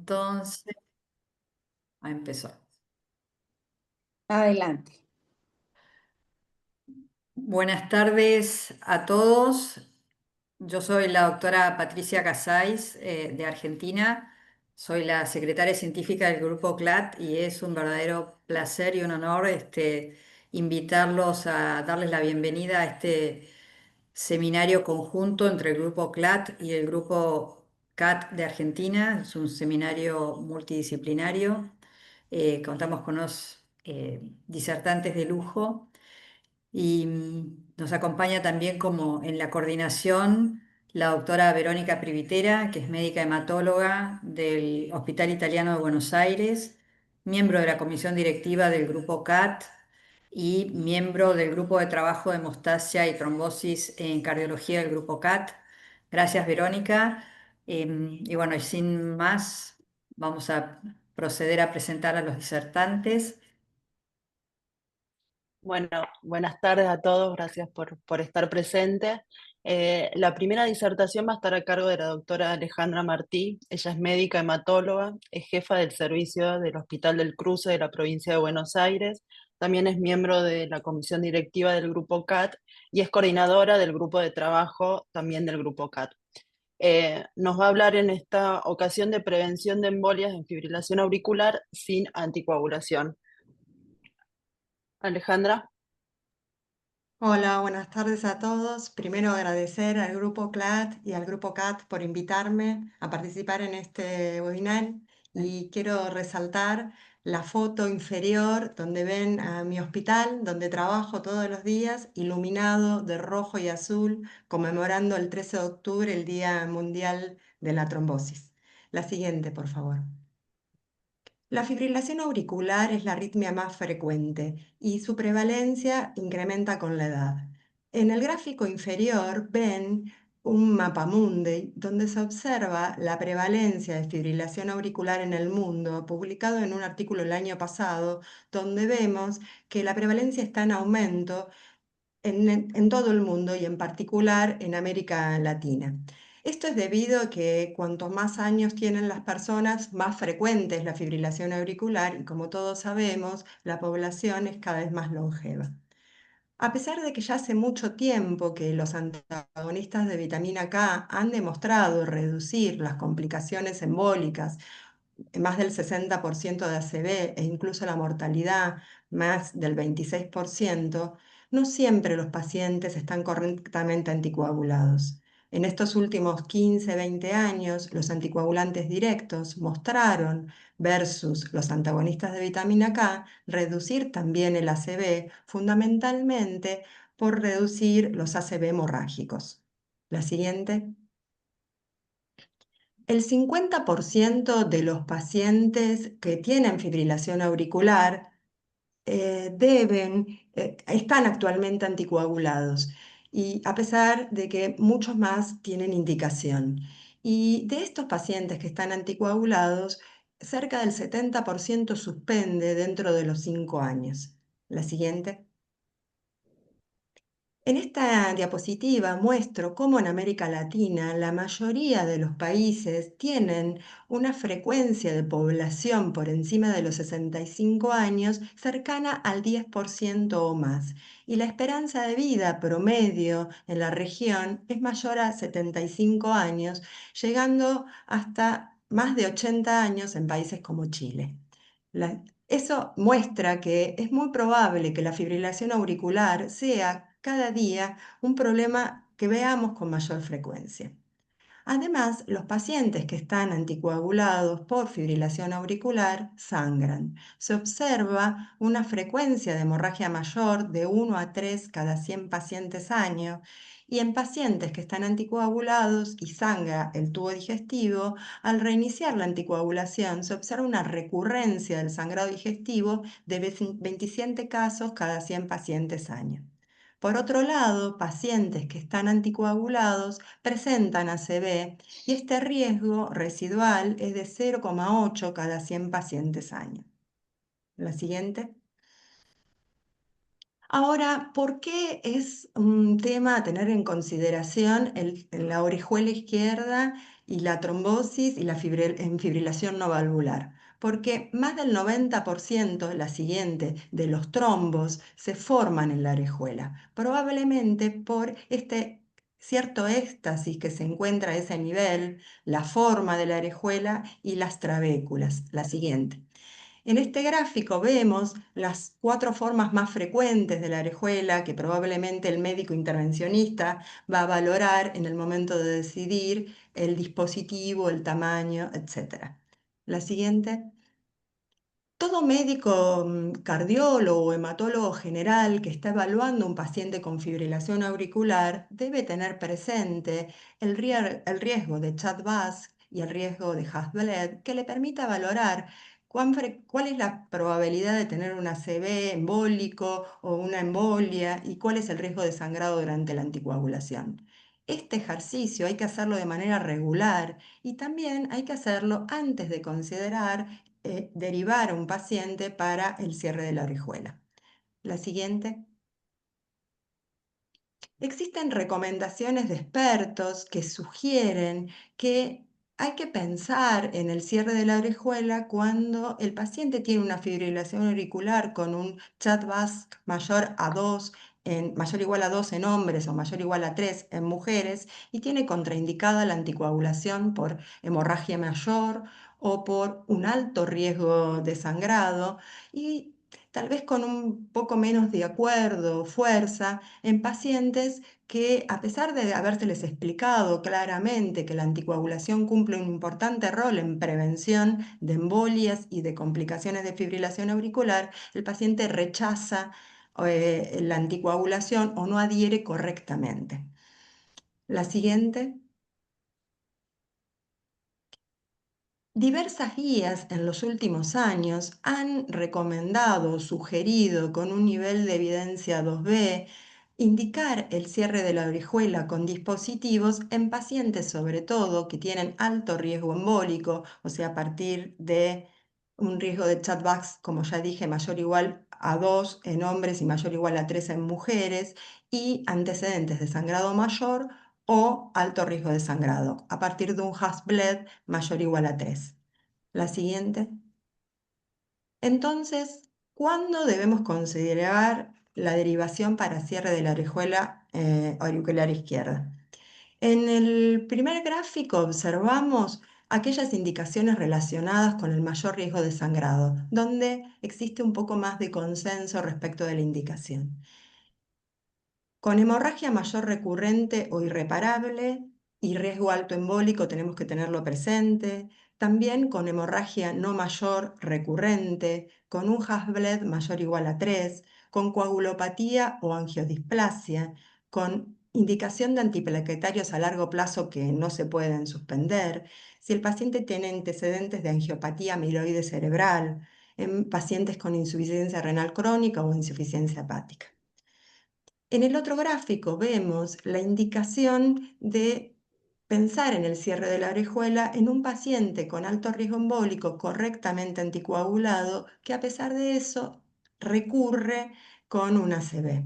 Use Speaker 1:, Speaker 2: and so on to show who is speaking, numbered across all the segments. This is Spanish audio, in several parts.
Speaker 1: Entonces, empezó.
Speaker 2: Adelante.
Speaker 1: Buenas tardes a todos. Yo soy la doctora Patricia Casais, de Argentina. Soy la secretaria científica del Grupo CLAT y es un verdadero placer y un honor invitarlos a darles la bienvenida a este seminario conjunto entre el Grupo CLAT y el Grupo CAT de Argentina. Es un seminario multidisciplinario. Contamos con unos disertantes de lujo y nos acompaña también como en la coordinación la doctora Verónica Privitera, que es médica hematóloga del Hospital Italiano de Buenos Aires, miembro de la comisión directiva del Grupo CAT y miembro del Grupo de Trabajo de Hemostasia y Trombosis en Cardiología del Grupo CAT. Gracias, Verónica. Y bueno, y sin más, vamos a proceder a presentar a los disertantes.
Speaker 3: Bueno, buenas tardes a todos, gracias por estar presente. La primera disertación va a estar a cargo de la doctora Alejandra Martí. Ella es médica hematóloga, es jefa del servicio del Hospital del Cruce de la provincia de Buenos Aires, también es miembro de la comisión directiva del Grupo CAT y es coordinadora del grupo de trabajo también del Grupo CAT. Nos va a hablar en esta ocasión de prevención de embolias en fibrilación auricular sin anticoagulación. Alejandra.
Speaker 2: Hola, buenas tardes a todos. Primero agradecer al Grupo CLAT y al Grupo CAT por invitarme a participar en este webinar y quiero resaltar la foto inferior donde ven a mi hospital, donde trabajo todos los días, iluminado de rojo y azul, conmemorando el 13 de octubre, el Día Mundial de la Trombosis. La siguiente, por favor. La fibrilación auricular es la arritmia más frecuente y su prevalencia incrementa con la edad. En el gráfico inferior ven un mapamundi donde se observa la prevalencia de fibrilación auricular en el mundo, publicado en un artículo el año pasado, donde vemos que la prevalencia está en aumento en todo el mundo y en particular en América Latina. Esto es debido a que cuanto más años tienen las personas, más frecuente es la fibrilación auricular y como todos sabemos, la población es cada vez más longeva. A pesar de que ya hace mucho tiempo que los antagonistas de vitamina K han demostrado reducir las complicaciones embólicas, más del 60% de ACV e incluso la mortalidad más del 26%, no siempre los pacientes están correctamente anticoagulados. En estos últimos 15, 20 años, los anticoagulantes directos mostraron, versus los antagonistas de vitamina K, reducir también el ACV, fundamentalmente por reducir los ACV hemorrágicos. La siguiente. El 50% de los pacientes que tienen fibrilación auricular están actualmente anticoagulados, y a pesar de que muchos más tienen indicación. Y de estos pacientes que están anticoagulados, cerca del 70% suspende dentro de los 5 años. La siguiente. En esta diapositiva muestro cómo en América Latina la mayoría de los países tienen una frecuencia de población por encima de los 65 años cercana al 10% o más, y la esperanza de vida promedio en la región es mayor a 75 años, llegando hasta más de 80 años en países como Chile. Eso muestra que es muy probable que la fibrilación auricular sea cada día un problema que veamos con mayor frecuencia. Además, los pacientes que están anticoagulados por fibrilación auricular sangran. Se observa una frecuencia de hemorragia mayor de 1 a 3 cada 100 pacientes año, y en pacientes que están anticoagulados y sangra el tubo digestivo, al reiniciar la anticoagulación se observa una recurrencia del sangrado digestivo de 27 casos cada 100 pacientes año. Por otro lado, pacientes que están anticoagulados presentan ACV y este riesgo residual es de 0,8 cada 100 pacientes año. La siguiente. Ahora, ¿por qué es un tema a tener en consideración la orejuela izquierda y la trombosis y la fibrilación no valvular. Porque más del 90%, la siguiente, de los trombos se forman en la orejuela, probablemente por este cierto éxtasis que se encuentra a ese nivel, la forma de la orejuela y las trabéculas. La siguiente. En este gráfico vemos las 4 formas más frecuentes de la orejuela que probablemente el médico intervencionista va a valorar en el momento de decidir el dispositivo, el tamaño, etc. La siguiente. Todo médico, cardiólogo o hematólogo general que está evaluando un paciente con fibrilación auricular debe tener presente el riesgo de Chad-Vasc y el riesgo de Hasbled que le permita valorar cuál es la probabilidad de tener un ACV embólico o una embolia y cuál es el riesgo de sangrado durante la anticoagulación. Este ejercicio hay que hacerlo de manera regular y también hay que hacerlo antes de considerar derivar a un paciente para el cierre de la orejuela. La siguiente. Existen recomendaciones de expertos que sugieren que hay que pensar en el cierre de la orejuela cuando el paciente tiene una fibrilación auricular con un Chad-Vasc mayor a 2, mayor o igual a 2 en hombres o mayor o igual a 3 en mujeres y tiene contraindicada la anticoagulación por hemorragia mayor o por un alto riesgo de sangrado y tal vez con un poco menos de acuerdo o fuerza en pacientes que, a pesar de habérseles explicado claramente que la anticoagulación cumple un importante rol en prevención de embolias y de complicaciones de fibrilación auricular, el paciente rechaza la anticoagulación o no adhiere correctamente. La siguiente. Diversas guías en los últimos años han recomendado, sugerido con un nivel de evidencia 2B, indicar el cierre de la orejuela con dispositivos en pacientes sobre todo que tienen alto riesgo embólico, o sea, a partir de un riesgo de Chad-Vasc, como ya dije, mayor o igual a 2 en hombres y mayor o igual a 3 en mujeres, y antecedentes de sangrado mayor o alto riesgo de sangrado, a partir de un Hasbled mayor o igual a 3. La siguiente. Entonces, ¿cuándo debemos considerar la derivación para cierre de la orejuela auricular izquierda? En el primer gráfico observamos aquellas indicaciones relacionadas con el mayor riesgo de sangrado, donde existe un poco más de consenso respecto de la indicación. Con hemorragia mayor recurrente o irreparable y riesgo alto embólico tenemos que tenerlo presente. También con hemorragia no mayor recurrente, con un Hasbled mayor o igual a 3, con coagulopatía o angiodisplasia, con indicación de antiplaquetarios a largo plazo que no se pueden suspender, si el paciente tiene antecedentes de angiopatía amiloide cerebral, en pacientes con insuficiencia renal crónica o insuficiencia hepática. En el otro gráfico vemos la indicación de pensar en el cierre de la orejuela en un paciente con alto riesgo embólico correctamente anticoagulado que a pesar de eso recurre con un ACV.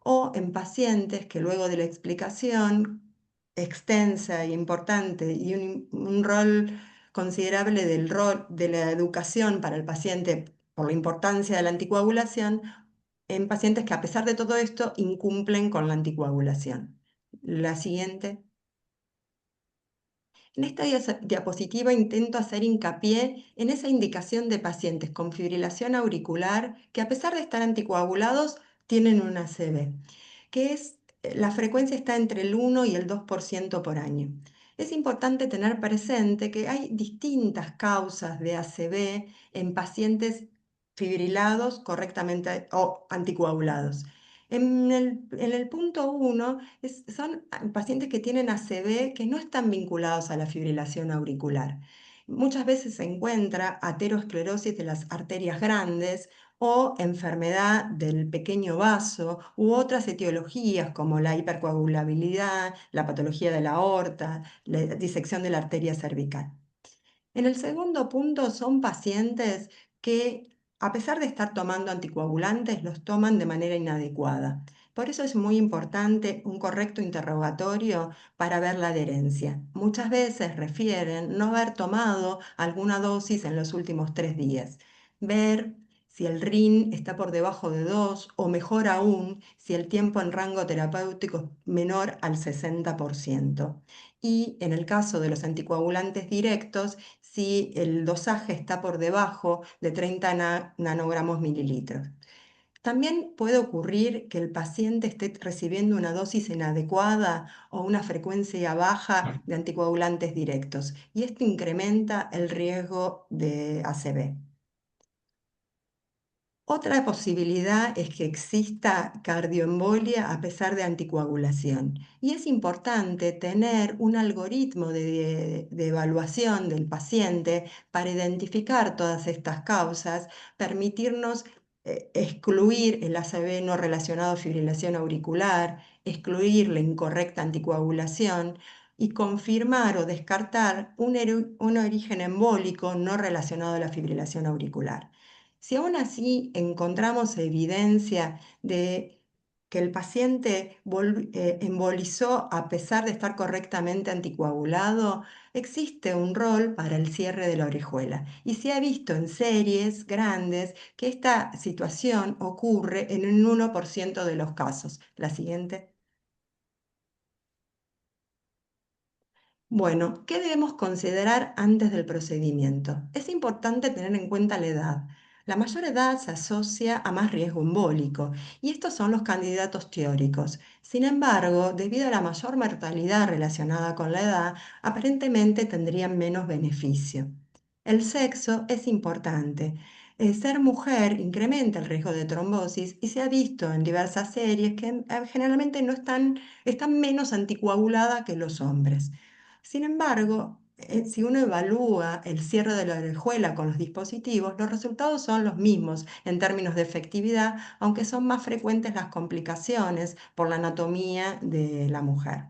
Speaker 2: O en pacientes que luego de la explicación extensa e importante y un rol considerable del rol de la educación para el paciente por la importancia de la anticoagulación, en pacientes que a pesar de todo esto incumplen con la anticoagulación. La siguiente. En esta diapositiva intento hacer hincapié en esa indicación de pacientes con fibrilación auricular que a pesar de estar anticoagulados tienen una ACV, que es la frecuencia está entre el 1 y el 2% por año. Es importante tener presente que hay distintas causas de ACV en pacientes fibrilados correctamente o anticoagulados. En el punto 1 son pacientes que tienen ACV que no están vinculados a la fibrilación auricular. Muchas veces se encuentra aterosclerosis de las arterias grandes o enfermedad del pequeño vaso u otras etiologías como la hipercoagulabilidad, la patología de la aorta, la disección de la arteria cervical. En el segundo punto son pacientes que, a pesar de estar tomando anticoagulantes, los toman de manera inadecuada. Por eso es muy importante un correcto interrogatorio para ver la adherencia. Muchas veces refieren no haber tomado alguna dosis en los últimos 3 días. Ver si el RIN está por debajo de 2 o mejor aún, si el tiempo en rango terapéutico es menor al 60%. Y en el caso de los anticoagulantes directos, si el dosaje está por debajo de 30 nanogramos mililitros. También puede ocurrir que el paciente esté recibiendo una dosis inadecuada o una frecuencia baja de anticoagulantes directos, y esto incrementa el riesgo de ACV. Otra posibilidad es que exista cardioembolia a pesar de anticoagulación. Y es importante tener un algoritmo de evaluación del paciente para identificar todas estas causas, permitirnos excluir el ACV no relacionado a fibrilación auricular, excluir la incorrecta anticoagulación y confirmar o descartar un origen embólico no relacionado a la fibrilación auricular. Si aún así encontramos evidencia de que el paciente embolizó a pesar de estar correctamente anticoagulado, existe un rol para el cierre de la orejuela. Y se ha visto en series grandes que esta situación ocurre en un 1% de los casos. La siguiente. Bueno, ¿qué debemos considerar antes del procedimiento? Es importante tener en cuenta la edad. La mayor edad se asocia a más riesgo embólico y estos son los candidatos teóricos. Sin embargo, debido a la mayor mortalidad relacionada con la edad, aparentemente tendrían menos beneficio. El sexo es importante. Ser mujer incrementa el riesgo de trombosis y se ha visto en diversas series que generalmente están menos anticoaguladas que los hombres. Sin embargo, si uno evalúa el cierre de la orejuela con los dispositivos, los resultados son los mismos en términos de efectividad, aunque son más frecuentes las complicaciones por la anatomía de la mujer.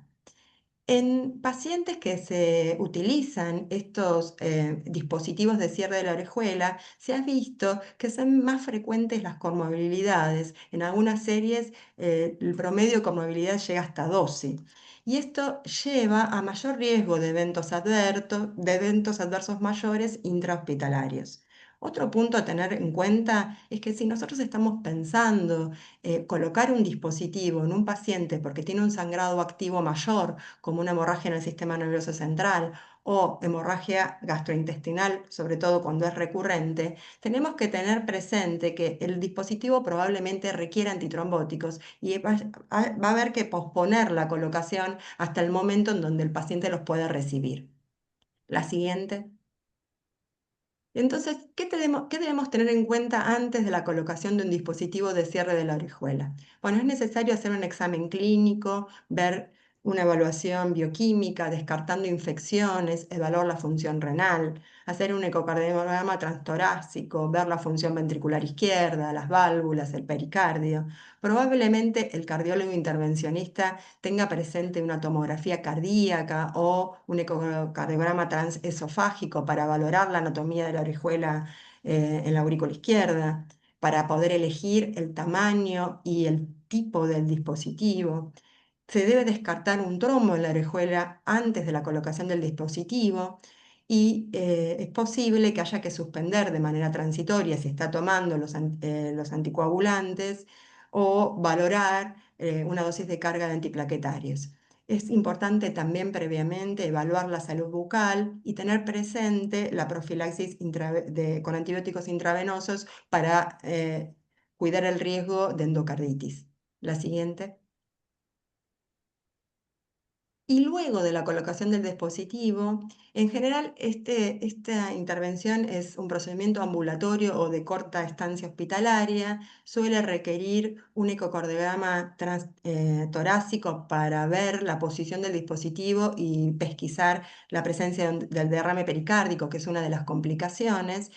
Speaker 2: En pacientes que se utilizan estos dispositivos de cierre de la orejuela, se ha visto que son más frecuentes las comorbilidades. En algunas series, el promedio de comorbilidad llega hasta 12. Y esto lleva a mayor riesgo de eventos adversos mayores intrahospitalarios. Otro punto a tener en cuenta es que si nosotros estamos pensando colocar un dispositivo en un paciente porque tiene un sangrado activo mayor, como una hemorragia en el sistema nervioso central o hemorragia gastrointestinal, sobre todo cuando es recurrente, tenemos que tener presente que el dispositivo probablemente requiera antitrombóticos y va a haber que posponer la colocación hasta el momento en donde el paciente los pueda recibir. La siguiente. Entonces, qué debemos tener en cuenta antes de la colocación de un dispositivo de cierre de la orejuela? Bueno, es necesario hacer un examen clínico, ver una evaluación bioquímica, descartando infecciones, evaluar la función renal, hacer un ecocardiograma transtorácico, ver la función ventricular izquierda, las válvulas, el pericardio. Probablemente el cardiólogo intervencionista tenga presente una tomografía cardíaca o un ecocardiograma transesofágico para valorar la anatomía de la orejuela en la aurícula izquierda, para poder elegir el tamaño y el tipo del dispositivo. Se debe descartar un trombo en la orejuela antes de la colocación del dispositivo y es posible que haya que suspender de manera transitoria si está tomando los anticoagulantes o valorar una dosis de carga de antiplaquetarios. Es importante también previamente evaluar la salud bucal y tener presente la profilaxis con antibióticos intravenosos para cuidar el riesgo de endocarditis. La siguiente. Y luego de la colocación del dispositivo, en general esta intervención es un procedimiento ambulatorio o de corta estancia hospitalaria, suele requerir un ecocardiograma torácico para ver la posición del dispositivo y pesquisar la presencia del derrame pericárdico, que es una de las complicaciones.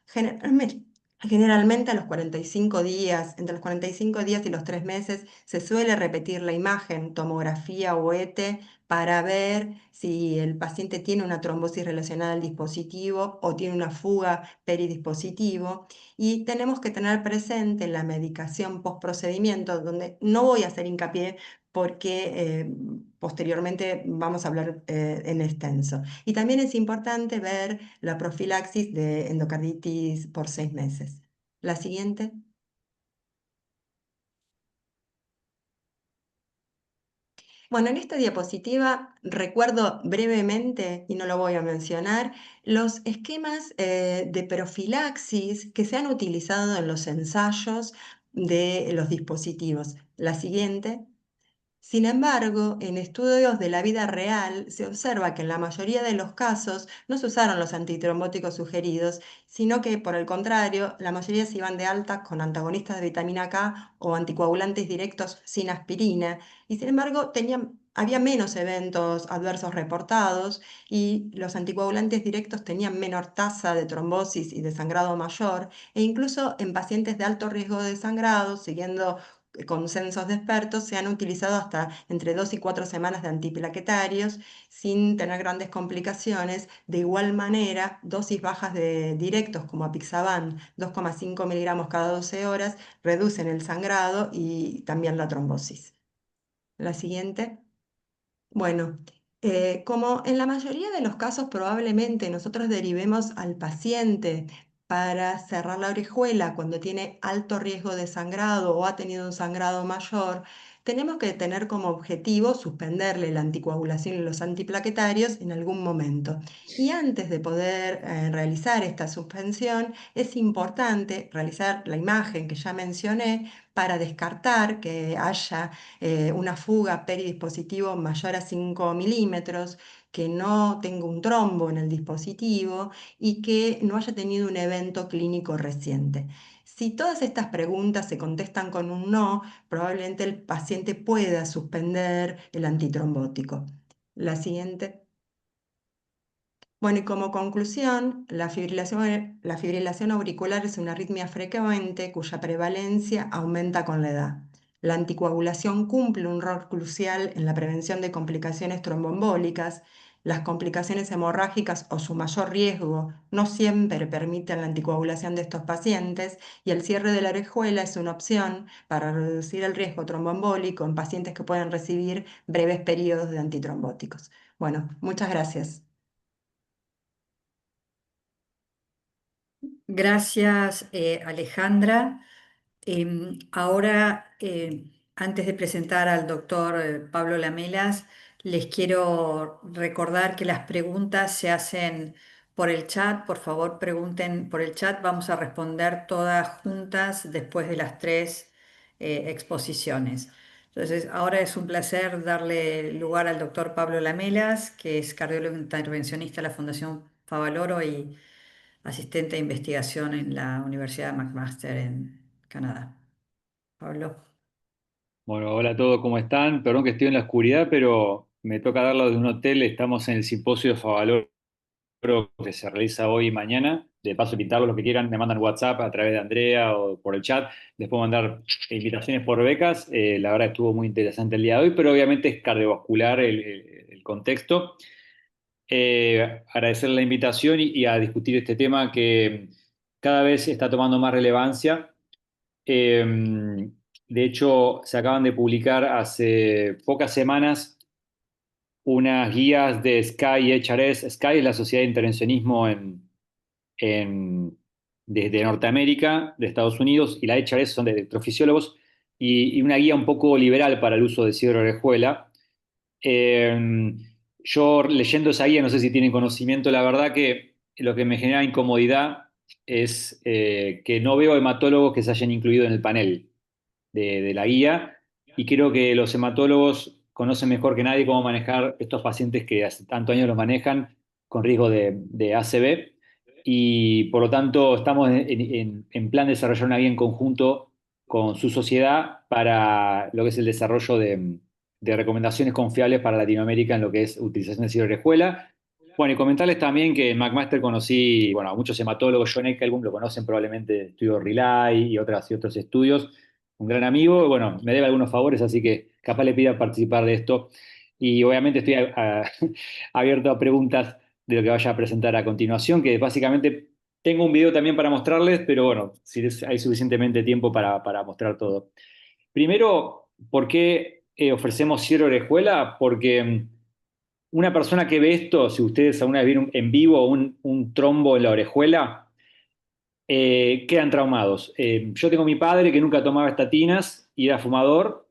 Speaker 2: Generalmente, Generalmente a los 45 días, entre los 45 días y los 3 meses, se suele repetir la imagen, tomografía o ET, para ver si el paciente tiene una trombosis relacionada al dispositivo o tiene una fuga peridispositivo. Y tenemos que tener presente la medicación post-procedimiento, donde no voy a hacer hincapié porque posteriormente vamos a hablar en extenso. Y también es importante ver la profilaxis de endocarditis por 6 meses. La siguiente. Bueno, en esta diapositiva recuerdo brevemente, y no lo voy a mencionar, los esquemas de profilaxis que se han utilizado en los ensayos de los dispositivos. La siguiente. Sin embargo, en estudios de la vida real se observa que en la mayoría de los casos no se usaron los antitrombóticos sugeridos, sino que por el contrario, la mayoría se iban de alta con antagonistas de vitamina K o anticoagulantes directos sin aspirina, y sin embargo había menos eventos adversos reportados y los anticoagulantes directos tenían menor tasa de trombosis y de sangrado mayor, e incluso en pacientes de alto riesgo de sangrado, siguiendo consensos de expertos, se han utilizado hasta entre 2 y 4 semanas de antiplaquetarios sin tener grandes complicaciones. De igual manera, dosis bajas de directos como apixaban, 2,5 miligramos cada 12 horas, reducen el sangrado y también la trombosis. La siguiente. Bueno, como en la mayoría de los casos probablemente nosotros derivemos al paciente para cerrar la orejuela cuando tiene alto riesgo de sangrado o ha tenido un sangrado mayor, tenemos que tener como objetivo suspenderle la anticoagulación y los antiplaquetarios en algún momento. Y antes de poder realizar esta suspensión, es importante realizar la imagen que ya mencioné para descartar que haya una fuga peridispositivo mayor a 5 milímetros, que no tenga un trombo en el dispositivo y que no haya tenido un evento clínico reciente. Si todas estas preguntas se contestan con un no, probablemente el paciente pueda suspender el antitrombótico. La siguiente. Bueno, y como conclusión, la fibrilación auricular es una arritmia frecuente cuya prevalencia aumenta con la edad. La anticoagulación cumple un rol crucial en la prevención de complicaciones tromboembólicas. Las complicaciones hemorrágicas o su mayor riesgo no siempre permiten la anticoagulación de estos pacientes, y el cierre de la orejuela es una opción para reducir el riesgo tromboembólico en pacientes que pueden recibir breves periodos de antitrombóticos. Bueno, muchas gracias.
Speaker 1: Gracias, Alejandra. Ahora, antes de presentar al doctor Pablo Lamelas, les quiero recordar que las preguntas se hacen por el chat. Por favor, pregunten por el chat. Vamos a responder todas juntas después de las tres exposiciones. Entonces, ahora es un placer darle lugar al doctor Pablo Lamelas, que es cardiólogo intervencionista de la Fundación Favaloro y asistente de investigación en la Universidad McMaster en Canadá. Pablo.
Speaker 4: Bueno, hola a todos, ¿cómo están? Perdón que estoy en la oscuridad, pero me toca darlo de un hotel. Estamos en el simposio Favaloro que se realiza hoy y mañana. De paso, invitarlos los que quieran, me mandan WhatsApp a través de Andrea o por el chat. Les puedo mandar invitaciones por becas. La verdad estuvo muy interesante el día de hoy, pero obviamente es cardiovascular el contexto. Agradecer la invitación y a discutir este tema que cada vez está tomando más relevancia. De hecho, se acaban de publicar hace pocas semanas unas guías de SCAI y HRS. SCAI es la Sociedad de Intervencionismo de Norteamérica, de Estados Unidos, y la HRS son de electrofisiólogos, y una guía un poco liberal para el uso de cierre de orejuela. Eh, yo leyendo esa guía, no sé si tienen conocimiento, la verdad que lo que me genera incomodidad es que no veo hematólogos que se hayan incluido en el panel de la guía, y creo que los hematólogos conocen mejor que nadie cómo manejar estos pacientes que hace tantos años los manejan con riesgo de ACV, y por lo tanto estamos en plan de desarrollar una guía en conjunto con su sociedad para lo que es el desarrollo de recomendaciones confiables para Latinoamérica en lo que es utilización de ciberescuela. Bueno, y comentarles también que en McMaster conocí, bueno, a muchos hematólogos. John Eckelboom lo conocen probablemente, estudio Relay y otros estudios. Un gran amigo, bueno, me debe algunos favores, así que capaz le pida participar de esto. Y obviamente estoy abierto a preguntas de lo que vaya a presentar a continuación, que básicamente tengo un video también para mostrarles, pero bueno, si hay suficientemente tiempo para mostrar todo. Primero, ¿por qué ofrecemos cierre de orejuela? Porque una persona que ve esto, si ustedes alguna vez vieron en vivo un trombo en la orejuela, quedan traumados. Yo tengo mi padre que nunca tomaba estatinas y era fumador.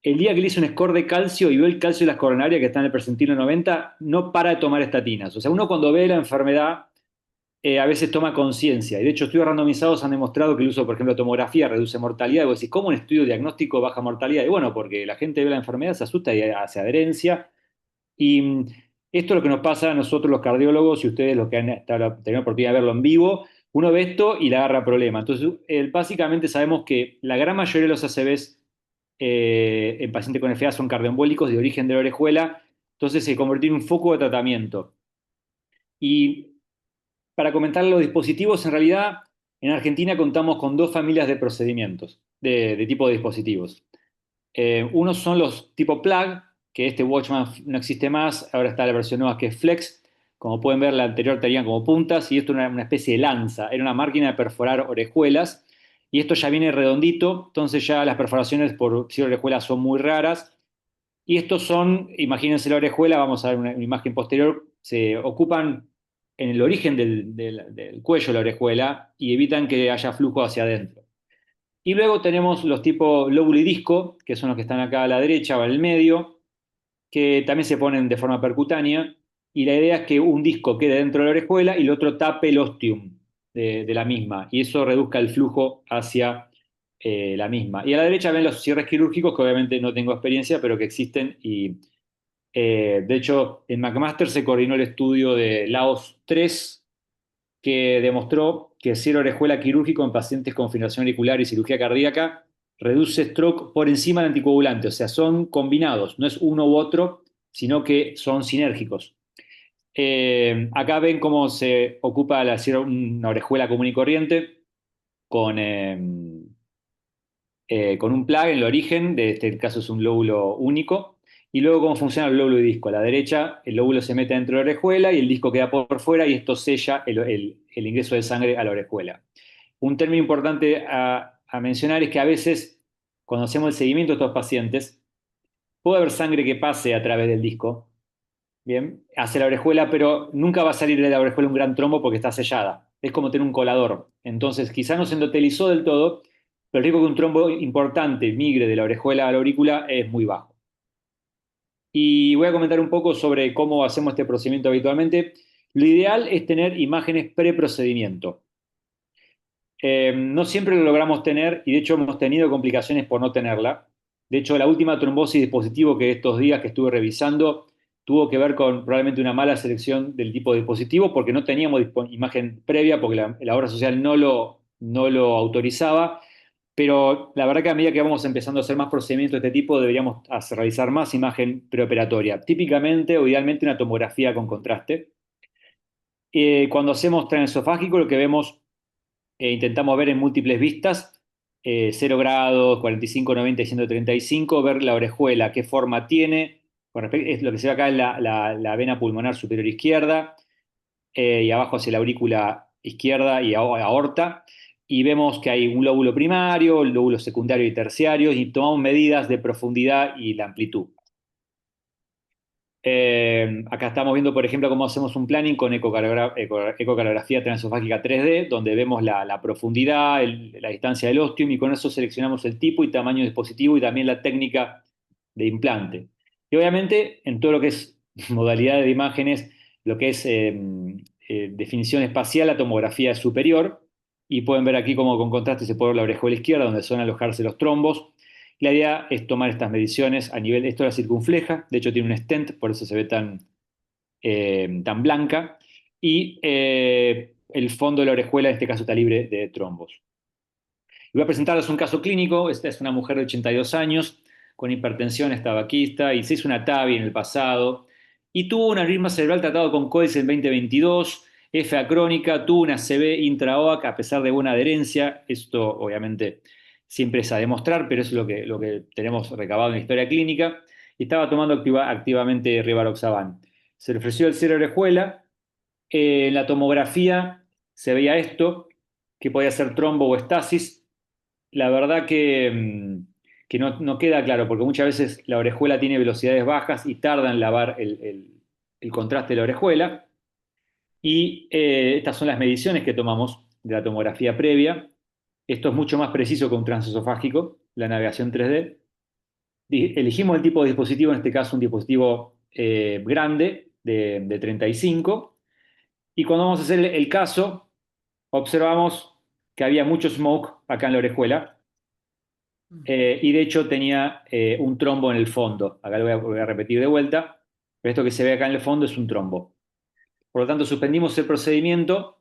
Speaker 4: El día que le hice un score de calcio y vio el calcio de las coronarias que está en el percentilo 90, no para de tomar estatinas. O sea, uno cuando ve la enfermedad, a veces toma conciencia. Y de hecho, estudios randomizados han demostrado que el uso, por ejemplo, de tomografía reduce mortalidad. Y vos decís, ¿cómo un estudio diagnóstico baja mortalidad? Y bueno, porque la gente ve la enfermedad, se asusta y hace adherencia. Y esto es lo que nos pasa a nosotros los cardiólogos y ustedes los que han tenido la oportunidad de verlo en vivo. Uno ve esto y le agarra problema. Entonces, básicamente sabemos que la gran mayoría de los ACVs en pacientes con FA son cardioembólicos de origen de la orejuela. Entonces se convirtió en un foco de tratamiento. Y para comentar los dispositivos, en realidad en Argentina contamos con dos familias de procedimientos, de tipo de dispositivos. Unos son los tipo plug, que este Watchman no existe más, ahora está la versión nueva que es Flex. Como pueden ver, la anterior tenían como puntas y esto era una especie de lanza, era una máquina de perforar orejuelas y esto ya viene redondito, entonces ya las perforaciones por cierre de orejuelas son muy raras. Y estos son, imagínense la orejuela, vamos a ver una imagen posterior, se ocupan en el origen del cuello de la orejuela y evitan que haya flujo hacia adentro. Y luego tenemos los tipo lóbulo y disco, que son los que están acá a la derecha o en el medio, que también se ponen de forma percutánea. Y la idea es que un disco quede dentro de la orejuela y el otro tape el ostium de la misma. Y eso reduzca el flujo hacia la misma. Y a la derecha ven los cierres quirúrgicos, que obviamente no tengo experiencia, pero que existen. Y de hecho, en McMaster se coordinó el estudio de Laos 3 que demostró que el cierre orejuela quirúrgico en pacientes con fibrilación auricular y cirugía cardíaca reduce stroke por encima del anticoagulante, o sea, son combinados, no es uno u otro, sino que son sinérgicos. Acá ven cómo se ocupa una orejuela común y corriente con un plug en el origen, de este caso es un lóbulo único, y luego cómo funciona el lóbulo y disco. A la derecha el lóbulo se mete dentro de la orejuela y el disco queda por fuera y esto sella el ingreso de sangre a la orejuela. Un término importante a mencionar es que a veces cuando hacemos el seguimiento de estos pacientes puede haber sangre que pase a través del disco, bien, hacia la orejuela, pero nunca va a salir de la orejuela un gran trombo porque está sellada. Es como tener un colador. Entonces, quizá no se endotelizó del todo, pero el riesgo que un trombo importante migre de la orejuela a la aurícula es muy bajo. Y voy a comentar un poco sobre cómo hacemos este procedimiento habitualmente. Lo ideal es tener imágenes pre-procedimiento. No siempre lo logramos tener y de hecho hemos tenido complicaciones por no tenerla. De hecho, la última trombosis de dispositivo que estos días que estuve revisando tuvo que ver con probablemente una mala selección del tipo de dispositivo porque no teníamos imagen previa porque la obra social no lo autorizaba. Pero la verdad que a medida que vamos empezando a hacer más procedimientos de este tipo deberíamos realizar más imagen preoperatoria. Típicamente o idealmente una tomografía con contraste. Cuando hacemos transesofágico lo que vemos intentamos ver en múltiples vistas, 0 grados, 45, 90 y 135, ver la orejuela, qué forma tiene. Es lo que se ve acá es la vena pulmonar superior izquierda y abajo hacia la aurícula izquierda y aorta. Y vemos que hay un lóbulo primario, el lóbulo secundario y terciario y tomamos medidas de profundidad y la amplitud. Acá estamos viendo, por ejemplo, cómo hacemos un planning con ecocardiografía transesofágica 3D, donde vemos la profundidad, la distancia del ostium y con eso seleccionamos el tipo y tamaño del dispositivo y también la técnica de implante. Y obviamente, en todo lo que es modalidad de imágenes, lo que es definición espacial, la tomografía es superior y pueden ver aquí cómo con contraste se puede ver la orejuela izquierda, donde suelen alojarse los trombos. La idea es tomar estas mediciones a nivel, esto es la circunfleja, de hecho tiene un stent, por eso se ve tan blanca, y el fondo de la orejuela en este caso está libre de trombos. Y voy a presentarles un caso clínico, esta es una mujer de 82 años, con hipertensión, es tabaquista, y se hizo una TAVI en el pasado, y tuvo un aneurisma cerebral tratado con COES en 2022, FA crónica, tuvo una CB intraoac a pesar de buena adherencia. Esto obviamente siempre es a demostrar, pero es lo que tenemos recabado en la historia clínica. Y estaba tomando activamente rivaroxaban. Se le ofreció el cero orejuela. En la tomografía se veía esto, que podía ser trombo o estasis. La verdad que no queda claro, porque muchas veces la orejuela tiene velocidades bajas y tarda en lavar el contraste de la orejuela. Y estas son las mediciones que tomamos de la tomografía previa. Esto es mucho más preciso que un transesofágico, la navegación 3D. Elegimos el tipo de dispositivo, en este caso un dispositivo grande de 35. Y cuando vamos a hacer el caso, observamos que había mucho smoke acá en la orejuela. Y de hecho tenía un trombo en el fondo. Acá lo voy a repetir de vuelta. Pero esto que se ve acá en el fondo es un trombo. Por lo tanto, suspendimos el procedimiento,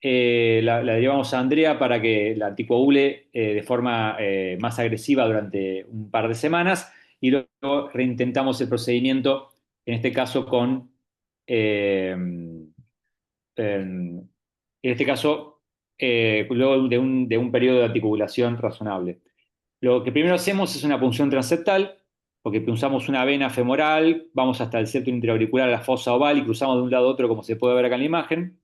Speaker 4: la llevamos a Andrea para que la anticoagule de forma más agresiva durante un par de semanas y luego reintentamos el procedimiento, en este caso eh, en este caso, luego de un periodo de anticoagulación razonable. Lo que primero hacemos es una punción transeptal, porque punzamos una vena femoral, vamos hasta el septo intraauricular, a la fosa oval y cruzamos de un lado a otro, como se puede ver acá en la imagen.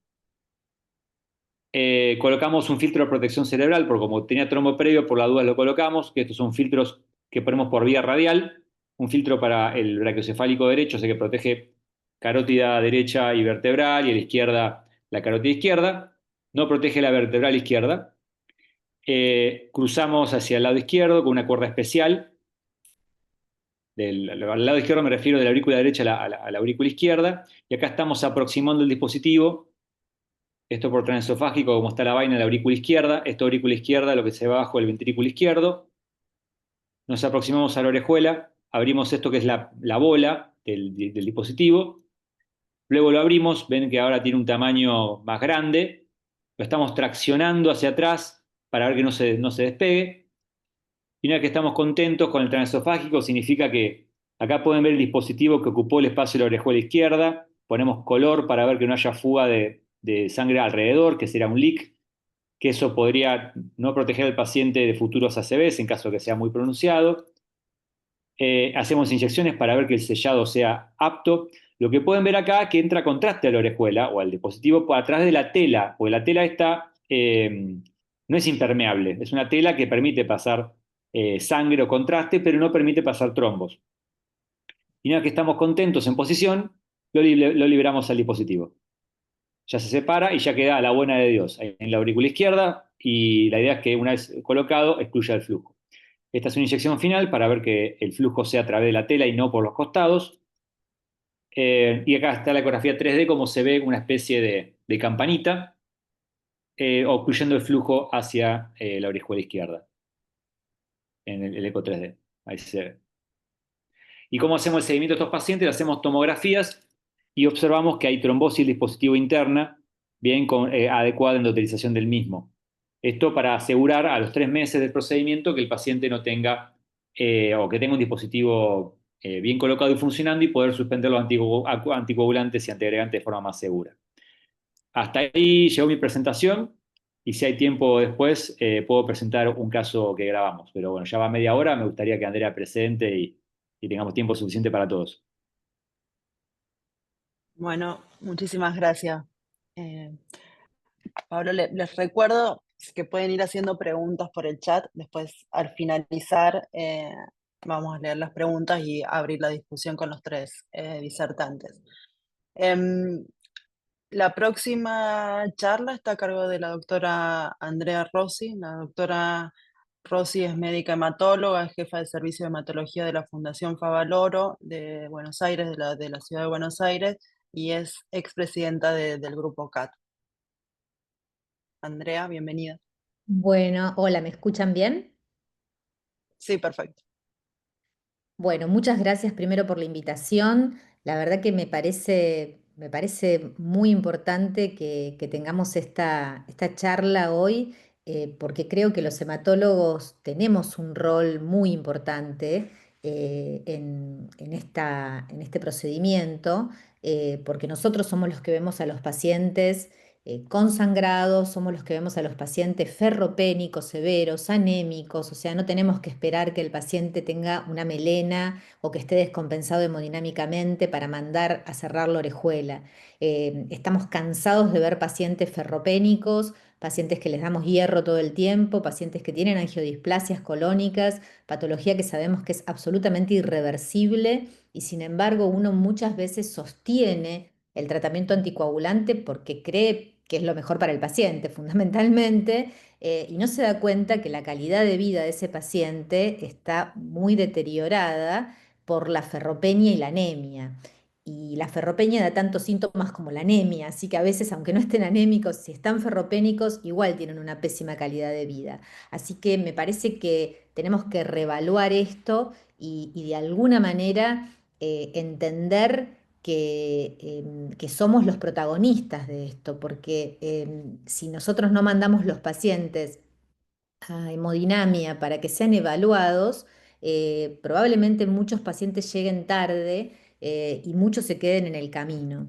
Speaker 4: Colocamos un filtro de protección cerebral, porque como tenía trombo previo, por la duda lo colocamos, que estos son filtros que ponemos por vía radial, un filtro para el brachiocefálico derecho, o sea que protege carótida derecha y vertebral, y a la izquierda la carótida izquierda, no protege la vertebral izquierda. Cruzamos hacia el lado izquierdo con una cuerda especial. Al lado izquierdo me refiero de la aurícula derecha a la aurícula izquierda, y acá estamos aproximando el dispositivo. Esto por transesofágico, como está la vaina en la aurícula izquierda. Esta aurícula izquierda, lo que se ve abajo del ventrículo izquierdo. Nos aproximamos a la orejuela, abrimos esto que es la bola del dispositivo. Luego lo abrimos, ven que ahora tiene un tamaño más grande. Lo estamos traccionando hacia atrás para ver que no se despegue. Y una vez que estamos contentos con el transesofágico, significa que acá pueden ver el dispositivo que ocupó el espacio de la orejuela izquierda. Ponemos color para ver que no haya fuga de sangre alrededor, que será un leak, que eso podría no proteger al paciente de futuros ACVs en caso de que sea muy pronunciado. Hacemos inyecciones para ver que el sellado sea apto. Lo que pueden ver acá es que entra contraste a la orejuela o al dispositivo por atrás de la tela, porque la tela no es impermeable, es una tela que permite pasar sangre o contraste, pero no permite pasar trombos. Y una vez que estamos contentos en posición, lo liberamos al dispositivo. Ya se separa y ya queda a la buena de Dios en la aurícula izquierda, y la idea es que una vez colocado excluya el flujo. Esta es una inyección final para ver que el flujo sea a través de la tela y no por los costados. Y acá está la ecografía 3D, como se ve una especie de campanita, ocluyendo el flujo hacia la orejuela izquierda en el eco 3D. Ahí se ve. ¿Y cómo hacemos el seguimiento de estos pacientes? Hacemos tomografías y observamos que hay trombosis dispositivo interna, bien con adecuada endotelización del mismo. Esto para asegurar a los 3 meses del procedimiento que el paciente no tenga o que tenga un dispositivo bien colocado y funcionando, y poder suspender los anticoagulantes y antiagregantes de forma más segura. Hasta ahí llegó mi presentación, y si hay tiempo después puedo presentar un caso que grabamos. Pero bueno, ya va media hora, me gustaría que Andrea presente y tengamos tiempo suficiente para todos.
Speaker 3: Bueno, muchísimas gracias. Eh, Pablo, les recuerdo que pueden ir haciendo preguntas por el chat. Después, al finalizar, vamos a leer las preguntas y abrir la discusión con los tres disertantes. Em, la próxima charla está a cargo de la doctora Andrea Rossi. La doctora Rossi es médica hematóloga, es jefa del servicio de hematología de la Fundación Favaloro de Buenos Aires, de la ciudad de Buenos Aires, y es expresidenta del grupo CAT. Andrea, bienvenida.
Speaker 5: Bueno, hola, ¿me escuchan bien?
Speaker 3: Sí, perfecto.
Speaker 5: Bueno, muchas gracias primero por la invitación. La verdad que me parece muy importante que tengamos esta charla hoy, porque creo que los hematólogos tenemos un rol muy importante en este procedimiento, porque nosotros somos los que vemos a los pacientes con sangrado, somos los que vemos a los pacientes ferropénicos severos, anémicos, o sea, no tenemos que esperar que el paciente tenga una melena o que esté descompensado hemodinámicamente para mandar a cerrar la orejuela. Estamos cansados de ver pacientes ferropénicos, pacientes que les damos hierro todo el tiempo, pacientes que tienen angiodisplasias colónicas, patología que sabemos que es absolutamente irreversible y sin embargo uno muchas veces sostiene el tratamiento anticoagulante porque cree que es lo mejor para el paciente, fundamentalmente, y no se da cuenta que la calidad de vida de ese paciente está muy deteriorada por la ferropenia y la anemia. Y la ferropenia da tantos síntomas como la anemia, así que a veces, aunque no estén anémicos, si están ferropénicos, igual tienen una pésima calidad de vida. Así que me parece que tenemos que reevaluar esto y de alguna manera entender que somos los protagonistas de esto, porque si nosotros no mandamos los pacientes a hemodinamia para que sean evaluados, probablemente muchos pacientes lleguen tarde y muchos se queden en el camino.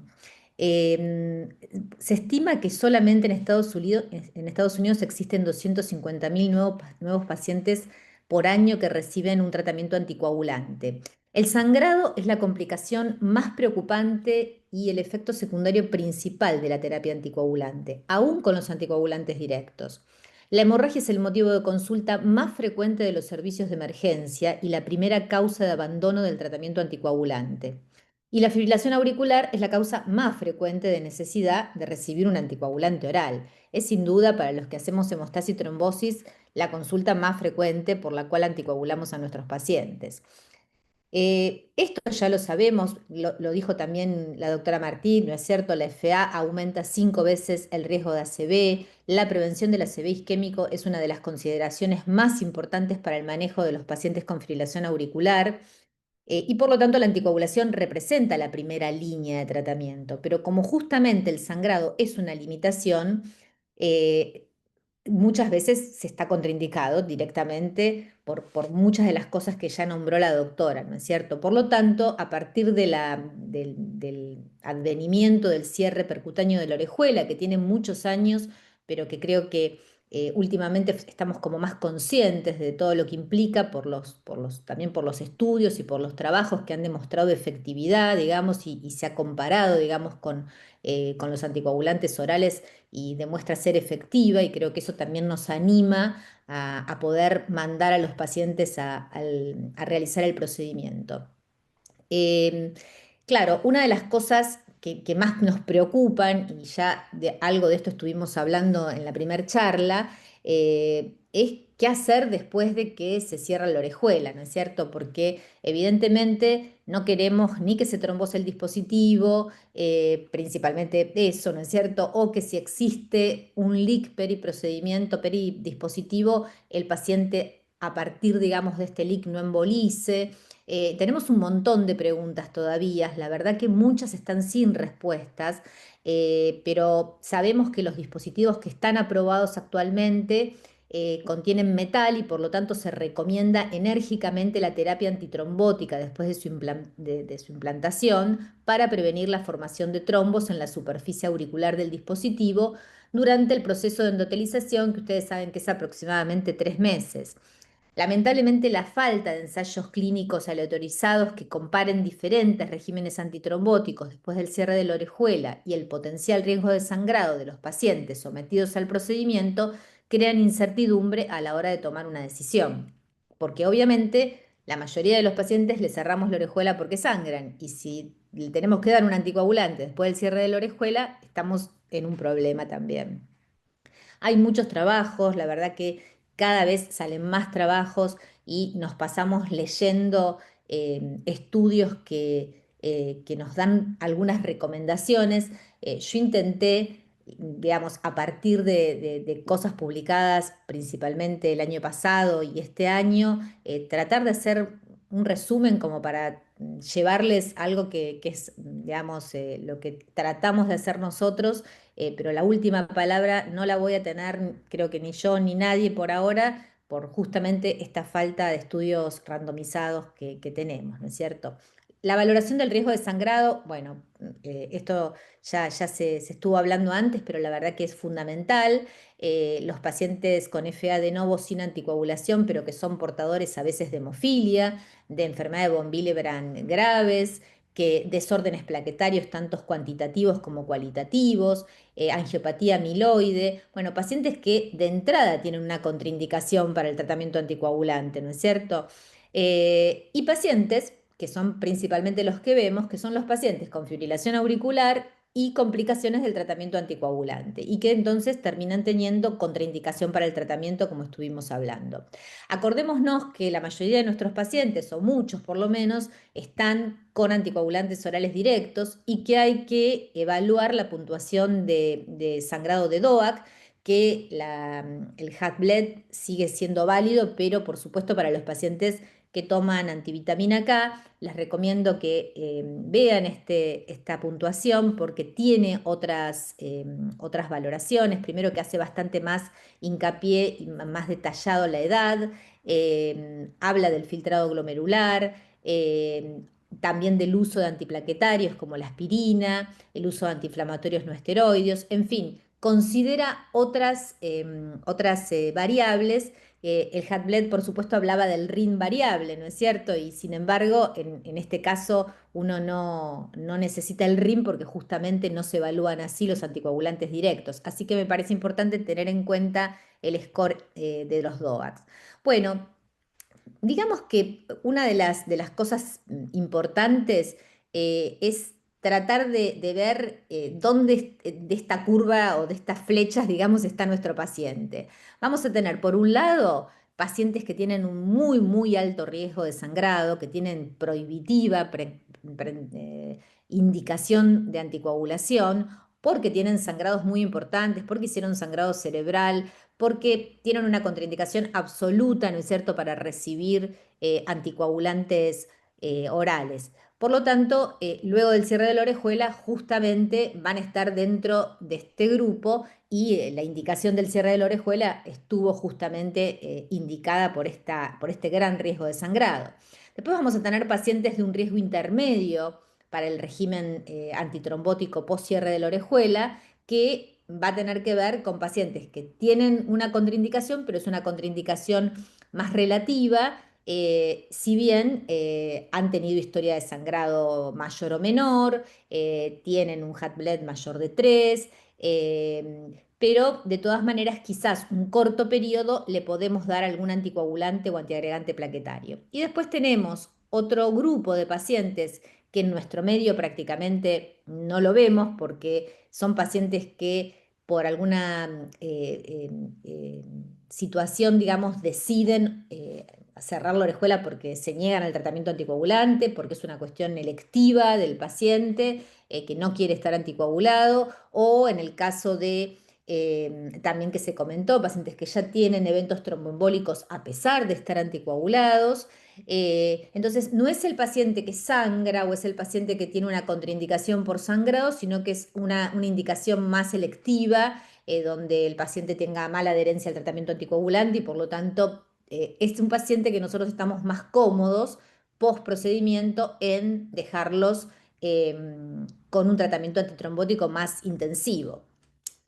Speaker 5: Em, Se estima que solamente en Estados Unidos existen 250.000 nuevos pacientes por año que reciben un tratamiento anticoagulante. El sangrado es la complicación más preocupante y el efecto secundario principal de la terapia anticoagulante, aún con los anticoagulantes directos. La hemorragia es el motivo de consulta más frecuente de los servicios de emergencia y la primera causa de abandono del tratamiento anticoagulante. Y la fibrilación auricular es la causa más frecuente de necesidad de recibir un anticoagulante oral. Es sin duda para los que hacemos hemostasis y trombosis la consulta más frecuente por la cual anticoagulamos a nuestros pacientes. Esto ya lo sabemos, lo dijo también la doctora Martín, ¿no es cierto? La FA aumenta 5 veces el riesgo de ACV. La prevención del ACV isquémico es una de las consideraciones más importantes para el manejo de los pacientes con fibrilación auricular. Y por lo tanto la anticoagulación representa la primera línea de tratamiento, pero como justamente el sangrado es una limitación, eh, muchas veces se está contraindicado directamente por muchas de las cosas que ya nombró la doctora, ¿no es cierto? Por lo tanto, a partir del advenimiento del cierre percutáneo de la orejuela, que tiene muchos años, pero que creo que últimamente estamos como más conscientes de todo lo que implica también por los estudios y por los trabajos que han demostrado efectividad, digamos, y se ha comparado, digamos, con los anticoagulantes orales y demuestra ser efectiva, y creo que eso también nos anima a poder mandar a los pacientes a realizar el procedimiento. Eh, claro, una de las cosas que más nos preocupan, y ya de algo de esto estuvimos hablando en la primera charla, es qué hacer después de que se cierra la orejuela, ¿no es cierto? Porque evidentemente no queremos ni que se trombose el dispositivo, principalmente eso, ¿no es cierto? O que si existe un leak periprocedimiento, peridispositivo, el paciente a partir, digamos, de este leak no embolice. Tenemos un montón de preguntas todavía, la verdad que muchas están sin respuestas, pero sabemos que los dispositivos que están aprobados actualmente contienen metal y por lo tanto se recomienda enérgicamente la terapia antitrombótica después de su implantación para prevenir la formación de trombos en la superficie auricular del dispositivo durante el proceso de endotelización, que ustedes saben que es aproximadamente 3 meses. Lamentablemente, la falta de ensayos clínicos aleatorizados que comparen diferentes regímenes antitrombóticos después del cierre de la orejuela y el potencial riesgo de sangrado de los pacientes sometidos al procedimiento crean incertidumbre a la hora de tomar una decisión. Porque obviamente la mayoría de los pacientes le cerramos la orejuela porque sangran, y si le tenemos que dar un anticoagulante después del cierre de la orejuela, estamos en un problema también. Hay muchos trabajos, la verdad que cada vez salen más trabajos y nos pasamos leyendo estudios que nos dan algunas recomendaciones. Yo intenté, digamos, a partir de cosas publicadas principalmente el año pasado y este año, tratar de hacer un resumen como para llevarles algo que es, digamos, lo que tratamos de hacer nosotros, pero la última palabra no la voy a tener, creo que ni yo ni nadie por ahora, por justamente esta falta de estudios randomizados que tenemos, ¿no es cierto? La valoración del riesgo de sangrado, bueno, esto ya se estuvo hablando antes, pero la verdad que es fundamental. Los pacientes con FA de novo sin anticoagulación, pero que son portadores a veces de hemofilia, de enfermedad de von Willebrand graves, que desórdenes plaquetarios, tantos cuantitativos como cualitativos, angiopatía amiloide, bueno, pacientes que de entrada tienen una contraindicación para el tratamiento anticoagulante, ¿no es cierto? Y pacientes, que son principalmente los que vemos, que son los pacientes con fibrilación auricular y complicaciones del tratamiento anticoagulante, y que entonces terminan teniendo contraindicación para el tratamiento, como estuvimos hablando. Acordémonos que la mayoría de nuestros pacientes, o muchos por lo menos, están con anticoagulantes orales directos y que hay que evaluar la puntuación de sangrado de DOAC, que el HAT-BLED sigue siendo válido, pero por supuesto para los pacientes que toman antivitamina K, les recomiendo que vean esta puntuación porque tiene otras valoraciones. Primero, que hace bastante más hincapié y más detallado la edad, habla del filtrado glomerular, también del uso de antiplaquetarios como la aspirina, el uso de antiinflamatorios no esteroideos, en fin, considera otras variables. El HAT-BLED, por supuesto, hablaba del RIN variable, ¿no es cierto? Y sin embargo, en este caso, uno no necesita el RIN porque justamente no se evalúan así los anticoagulantes directos. Así que me parece importante tener en cuenta el score de los DOACs. Bueno, digamos que una de las cosas importantes es tratar de ver dónde de esta curva o de estas flechas, digamos, está nuestro paciente. Vamos a tener, por un lado, pacientes que tienen un muy, muy alto riesgo de sangrado, que tienen prohibitiva indicación de anticoagulación, porque tienen sangrados muy importantes, porque hicieron sangrado cerebral, porque tienen una contraindicación absoluta, ¿no es cierto?, para recibir anticoagulantes orales. Por lo tanto, luego del cierre de la orejuela, justamente van a estar dentro de este grupo y la indicación del cierre de la orejuela estuvo justamente indicada por este gran riesgo de sangrado. Después vamos a tener pacientes de un riesgo intermedio para el régimen antitrombótico post cierre de la orejuela, que va a tener que ver con pacientes que tienen una contraindicación, pero es una contraindicación más relativa, si bien han tenido historia de sangrado mayor o menor, tienen un HAT-BLED mayor de 3, pero de todas maneras quizás un corto periodo le podemos dar algún anticoagulante o antiagregante plaquetario. Y después tenemos otro grupo de pacientes que en nuestro medio prácticamente no lo vemos porque son pacientes que por alguna situación, digamos, deciden cerrar la orejuela porque se niegan al tratamiento anticoagulante, porque es una cuestión electiva del paciente que no quiere estar anticoagulado, o en el caso de también que se comentó, pacientes que ya tienen eventos tromboembólicos a pesar de estar anticoagulados. Entonces, no es el paciente que sangra o es el paciente que tiene una contraindicación por sangrado, sino que es una indicación más selectiva, donde el paciente tenga mala adherencia al tratamiento anticoagulante y por lo tanto es un paciente que nosotros estamos más cómodos post procedimiento en dejarlos con un tratamiento antitrombótico más intensivo.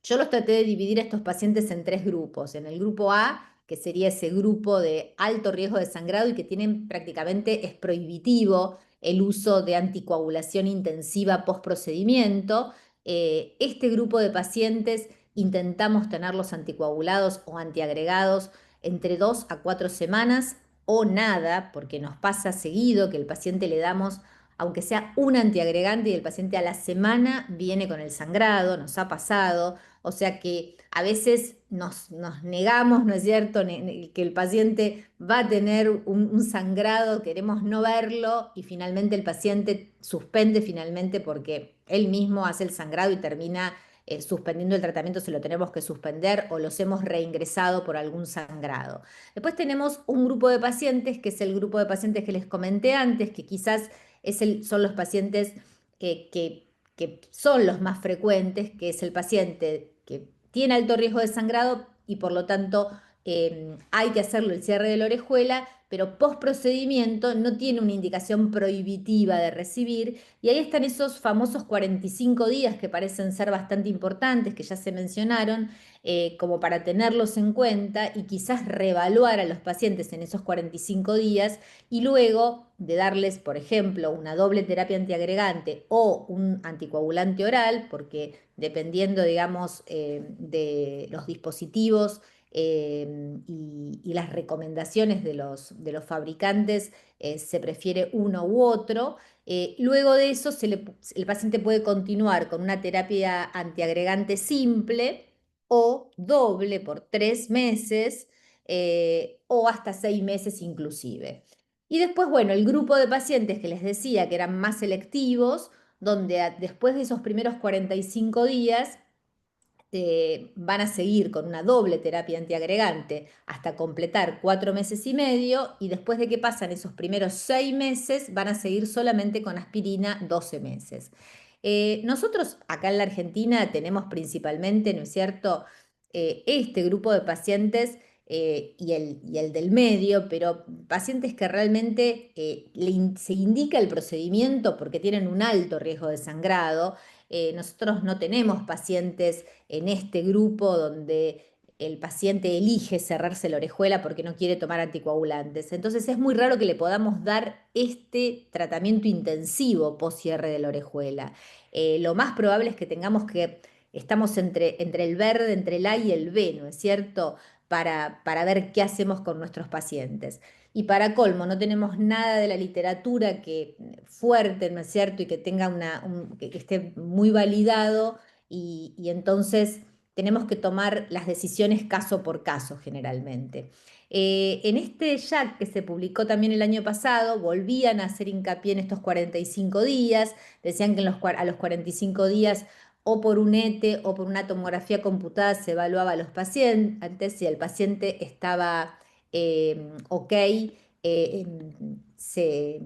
Speaker 5: Yo los traté de dividir a estos pacientes en tres grupos. En el grupo A, que sería ese grupo de alto riesgo de sangrado y que tienen prácticamente, es prohibitivo el uso de anticoagulación intensiva post procedimiento. Este grupo de pacientes intentamos tenerlos anticoagulados o antiagregados entre 2 a 4 semanas o nada, porque nos pasa seguido que el paciente le damos aunque sea un antiagregante y el paciente a la semana viene con el sangrado, nos ha pasado. O sea que a veces nos negamos, ¿no es cierto?, que el paciente va a tener un sangrado, queremos no verlo y finalmente el paciente suspende finalmente porque él mismo hace el sangrado y termina suspendiendo el tratamiento, se lo tenemos que suspender o los hemos reingresado por algún sangrado. Después tenemos un grupo de pacientes, que es el grupo de pacientes que les comenté antes, que quizás son los pacientes que son los más frecuentes, que es el paciente que tiene alto riesgo de sangrado y por lo tanto hay que hacerlo el cierre de la orejuela, pero post procedimiento no tiene una indicación prohibitiva de recibir, y ahí están esos famosos 45 días que parecen ser bastante importantes, que ya se mencionaron, como para tenerlos en cuenta y quizás reevaluar a los pacientes en esos 45 días y luego de darles, por ejemplo, una doble terapia antiagregante o un anticoagulante oral, porque dependiendo, digamos, de los dispositivos y las recomendaciones de los fabricantes, se prefiere uno u otro. Luego de eso, el paciente puede continuar con una terapia antiagregante simple o doble por 3 meses o hasta 6 meses inclusive. Y después, bueno, el grupo de pacientes que les decía que eran más selectivos, donde después de esos primeros 45 días van a seguir con una doble terapia antiagregante hasta completar 4 meses y medio, y después de que pasan esos primeros 6 meses van a seguir solamente con aspirina 12 meses. Nosotros acá en la Argentina tenemos principalmente, ¿no es cierto?, este grupo de pacientes y el del medio, pero pacientes que realmente se indica el procedimiento porque tienen un alto riesgo de sangrado. Nosotros no tenemos pacientes en este grupo donde el paciente elige cerrarse la orejuela porque no quiere tomar anticoagulantes. Entonces es muy raro que le podamos dar este tratamiento intensivo post cierre de la orejuela. Lo más probable es que estamos entre el verde, entre el A y el B, ¿no es cierto?, para ver qué hacemos con nuestros pacientes. Y para colmo, no tenemos nada de la literatura fuerte, ¿no es cierto?, y que tenga que esté muy validado, y entonces tenemos que tomar las decisiones caso por caso generalmente. En este JAC que se publicó también el año pasado, volvían a hacer hincapié en estos 45 días, decían que a los 45 días o por un ETE o por una tomografía computada se evaluaba a los pacientes, si el paciente estaba ok, se,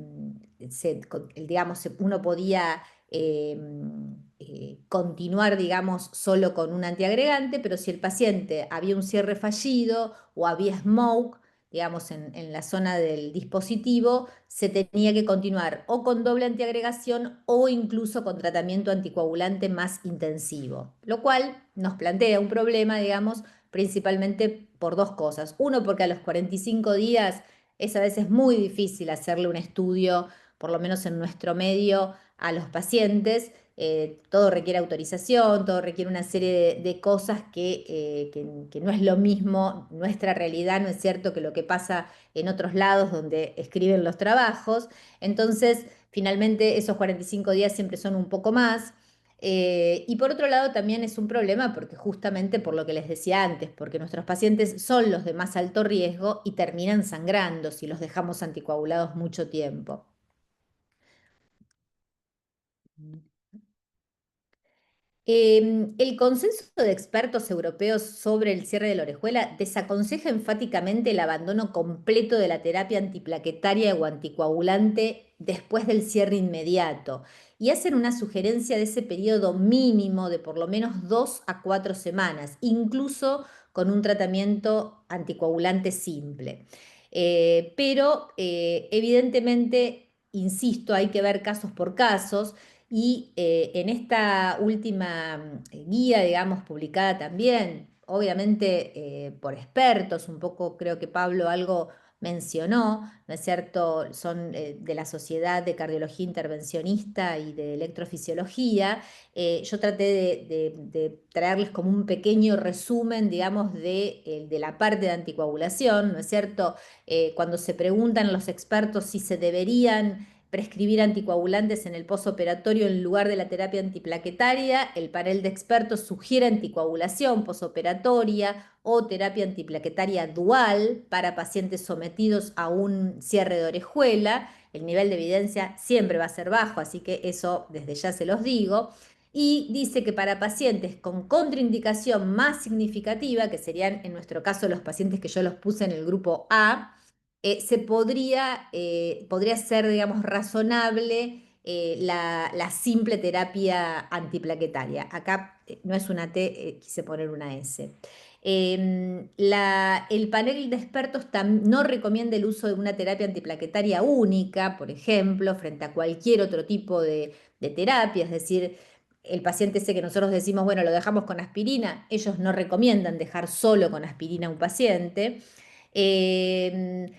Speaker 5: digamos, uno podía continuar, digamos, solo con un antiagregante, pero si el paciente había un cierre fallido o había smoke, digamos, en la zona del dispositivo, se tenía que continuar o con doble antiagregación o incluso con tratamiento anticoagulante más intensivo, lo cual nos plantea un problema, digamos, principalmente por dos cosas. Uno, porque a los 45 días es a veces muy difícil hacerle un estudio, por lo menos en nuestro medio, a los pacientes. Todo requiere autorización, todo requiere una serie de cosas que no es lo mismo nuestra realidad, ¿no es cierto?, que lo que pasa en otros lados donde escriben los trabajos. Entonces, finalmente, esos 45 días siempre son un poco más. Y por otro lado también es un problema porque justamente por lo que les decía antes, porque nuestros pacientes son los de más alto riesgo y terminan sangrando si los dejamos anticoagulados mucho tiempo. El consenso de expertos europeos sobre el cierre de la orejuela desaconseja enfáticamente el abandono completo de la terapia antiplaquetaria o anticoagulante después del cierre inmediato y hacen una sugerencia de ese periodo mínimo de por lo menos 2 a 4 semanas, incluso con un tratamiento anticoagulante simple. Pero evidentemente, insisto, hay que ver casos por casos. Y en esta última guía, digamos, publicada también, obviamente por expertos, un poco creo que Pablo algo mencionó, ¿no es cierto?, son de la Sociedad de Cardiología Intervencionista y de Electrofisiología. Yo traté de traerles como un pequeño resumen, digamos, de la parte de anticoagulación, ¿no es cierto? Cuando se preguntan los expertos si se deberían prescribir anticoagulantes en el posoperatorio en lugar de la terapia antiplaquetaria, el panel de expertos sugiere anticoagulación posoperatoria o terapia antiplaquetaria dual para pacientes sometidos a un cierre de orejuela. El nivel de evidencia siempre va a ser bajo, así que eso desde ya se los digo. Y dice que para pacientes con contraindicación más significativa, que serían en nuestro caso los pacientes que yo los puse en el grupo A, podría ser, digamos, razonable la simple terapia antiplaquetaria. Acá no es una T, quise poner una S. El panel de expertos no recomienda el uso de una terapia antiplaquetaria única, por ejemplo, frente a cualquier otro tipo de terapia, es decir, el paciente ese que nosotros decimos, bueno, lo dejamos con aspirina, ellos no recomiendan dejar solo con aspirina a un paciente. Eh,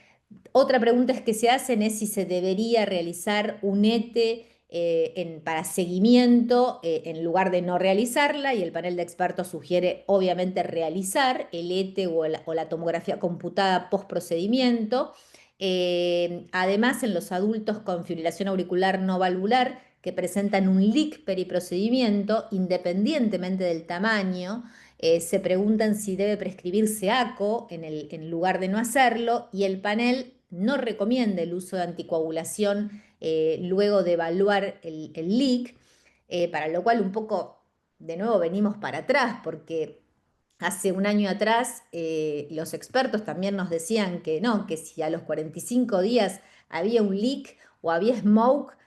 Speaker 5: Otra pregunta es que se hacen es si se debería realizar un ETE para seguimiento en lugar de no realizarla, y el panel de expertos sugiere obviamente realizar el ETE o la tomografía computada post procedimiento. Además, en los adultos con fibrilación auricular no valvular que presentan un leak periprocedimiento, independientemente del tamaño, se preguntan si debe prescribirse ACO en lugar de no hacerlo, y el panel no recomienda el uso de anticoagulación luego de evaluar el leak, para lo cual un poco, de nuevo, venimos para atrás, porque hace un año atrás los expertos también nos decían que no, que si a los 45 días había un leak o había smoke,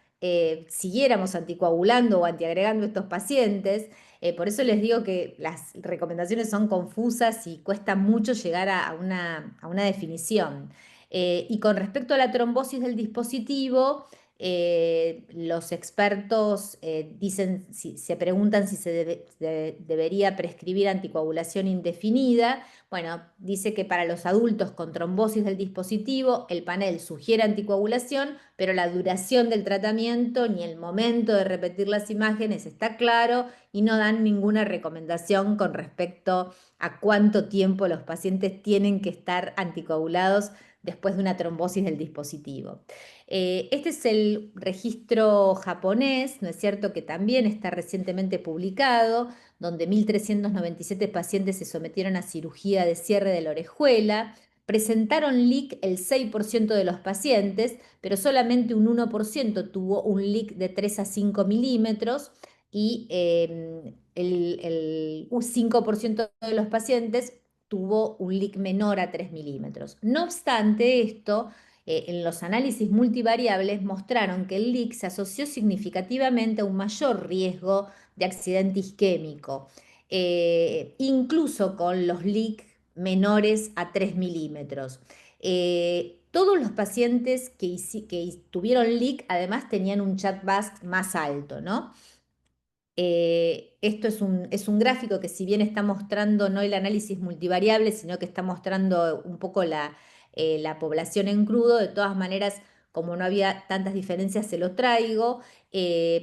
Speaker 5: siguiéramos anticoagulando o antiagregando a estos pacientes. Por eso les digo que las recomendaciones son confusas y cuesta mucho llegar a una definición. Y con respecto a la trombosis del dispositivo, los expertos se preguntan si debería prescribir anticoagulación indefinida. Bueno, dice que para los adultos con trombosis del dispositivo, el panel sugiere anticoagulación, pero la duración del tratamiento ni el momento de repetir las imágenes está claro, y no dan ninguna recomendación con respecto a cuánto tiempo los pacientes tienen que estar anticoagulados después de una trombosis del dispositivo. Este es el registro japonés, ¿no es cierto?, que también está recientemente publicado, donde 1.397 pacientes se sometieron a cirugía de cierre de la orejuela. Presentaron leak el 6% de los pacientes, pero solamente un 1% tuvo un leak de 3 a 5 milímetros, y el 5% de los pacientes tuvo un leak menor a 3 milímetros. No obstante esto, en los análisis multivariables mostraron que el leak se asoció significativamente a un mayor riesgo de accidente isquémico, incluso con los leaks menores a 3 milímetros. Todos los pacientes que tuvieron leak además tenían un chat-BASC más alto, ¿no? Esto es un gráfico que, si bien está mostrando no el análisis multivariable, sino que está mostrando un poco la población en crudo. De todas maneras, como no había tantas diferencias, se lo traigo,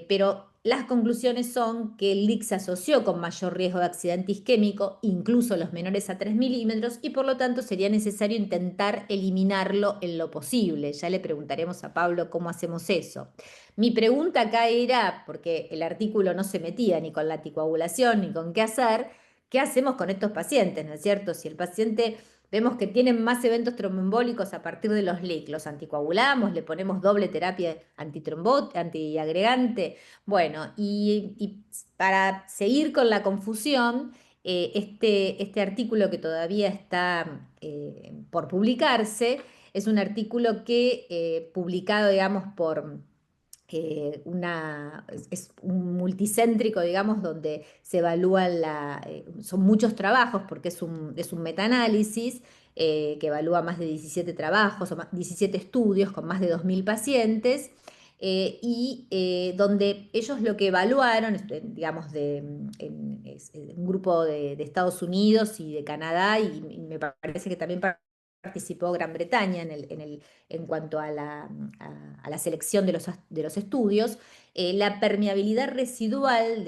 Speaker 5: pero las conclusiones son que el leak se asoció con mayor riesgo de accidente isquémico, incluso los menores a 3 milímetros, y por lo tanto sería necesario intentar eliminarlo en lo posible. Ya le preguntaremos a Pablo cómo hacemos eso. Mi pregunta acá era, porque el artículo no se metía ni con la anticoagulación ni con qué hacer, ¿qué hacemos con estos pacientes? ¿No es cierto? Si el paciente vemos que tienen más eventos tromboembólicos a partir de los LIC, ¿los anticoagulamos? ¿Le ponemos doble terapia antiagregante? Bueno, y para seguir con la confusión, este artículo, que todavía está por publicarse, es un artículo que publicado, digamos, por es un multicéntrico, digamos, donde se evalúan son muchos trabajos, porque es un metaanálisis que evalúa más de 17 trabajos, o 17 estudios con más de 2.000 pacientes, donde ellos lo que evaluaron, digamos, es un grupo de Estados Unidos y de Canadá, y me parece que también participó Gran Bretaña en cuanto a la selección de los estudios. La permeabilidad residual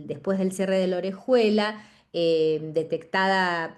Speaker 5: después del cierre de la orejuela, detectada